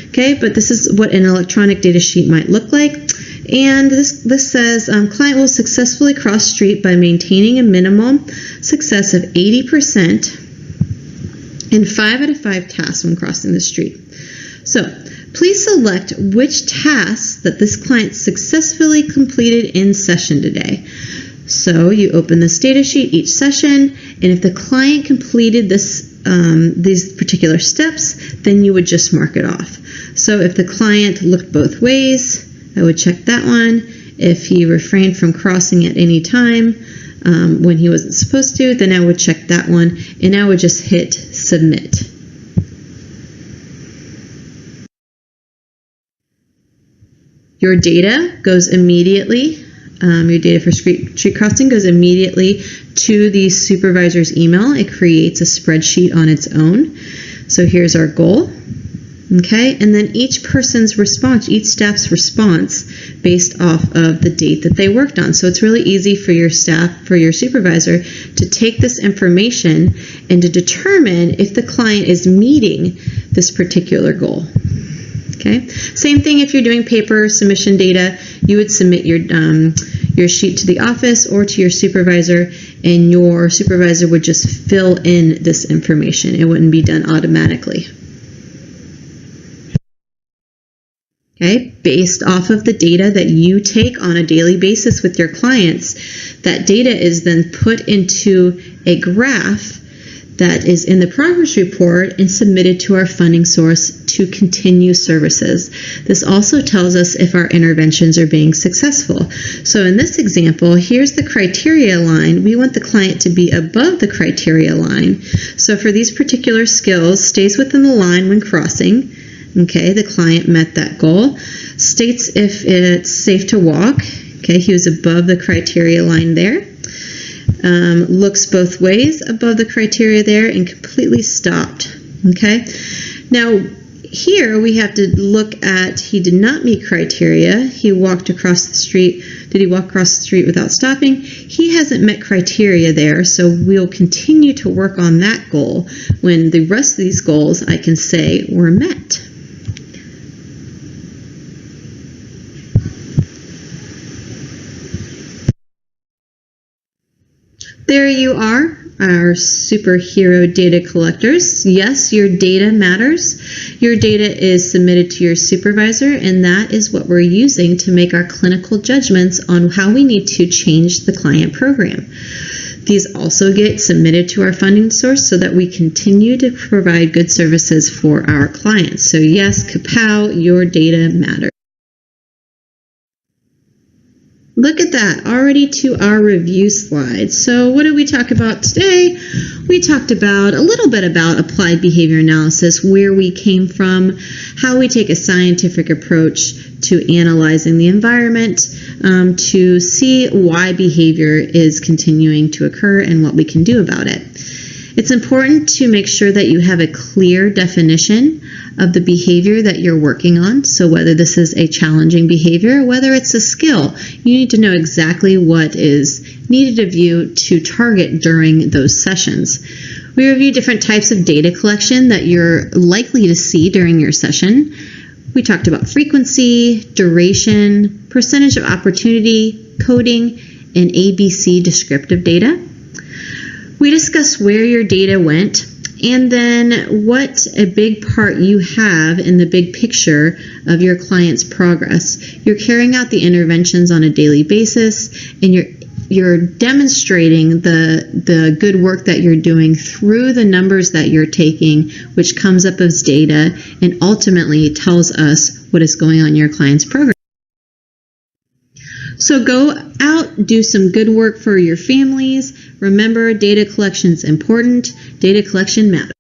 Okay, but this is what an electronic data sheet might look like. And this says client will successfully cross street by maintaining a minimum success of 80% in 5 out of 5 tasks when crossing the street. So please select which tasks that this client successfully completed in session today. So you open this data sheet each session, and if the client completed these particular steps, then you would just mark it off. So if the client looked both ways, I would check that one. If he refrained from crossing at any time when he wasn't supposed to, then I would check that one, and I would just hit submit. Your data goes immediately, your data for street crossing goes immediately to the supervisor's email. It creates a spreadsheet on its own. So here's our goal. Okay, and then each person's response, each staff's response based off of the date that they worked on. So it's really easy for your staff, for your supervisor to take this information and to determine if the client is meeting this particular goal. Okay, same thing if you're doing paper submission data, you would submit your sheet to the office or to your supervisor, and your supervisor would just fill in this information. It wouldn't be done automatically. Okay, based off of the data that you take on a daily basis with your clients, that data is then put into a graph that is in the progress report and submitted to our funding source to continue services. This also tells us if our interventions are being successful. So in this example, here's the criteria line. We want the client to be above the criteria line. So for these particular skills, stays within the line when crossing. Okay, the client met that goal. States if it's safe to walk. Okay, he was above the criteria line there. Looks both ways above the criteria there and completely stopped. Okay, now here we have to look at, he did not meet criteria. He walked across the street. Did he walk across the street without stopping? He hasn't met criteria there, so we'll continue to work on that goal when the rest of these goals I can say were met. There you are, our superhero data collectors. Yes, your data matters. Your data is submitted to your supervisor, and that is what we're using to make our clinical judgments on how we need to change the client program. These also get submitted to our funding source so that we continue to provide good services for our clients. So yes, Kapow, your data matters. Look at that, already to our review slide. So what did we talk about today? We talked about a little bit about applied behavior analysis, where we came from, how we take a scientific approach to analyzing the environment to see why behavior is continuing to occur and what we can do about it. It's important to make sure that you have a clear definition of the behavior that you're working on. So whether this is a challenging behavior, whether it's a skill, you need to know exactly what is needed of you to target during those sessions. We review different types of data collection that you're likely to see during your session. We talked about frequency, duration, percentage of opportunity, coding, and ABC descriptive data. We discussed where your data went, and then what a big part you have in the big picture of your client's progress. You're carrying out the interventions on a daily basis, and you're demonstrating the good work that you're doing through the numbers that you're taking, which comes up as data and ultimately tells us what is going on in your client's program. So go out, do some good work for your families. Remember, data collection is important. Data collection matters.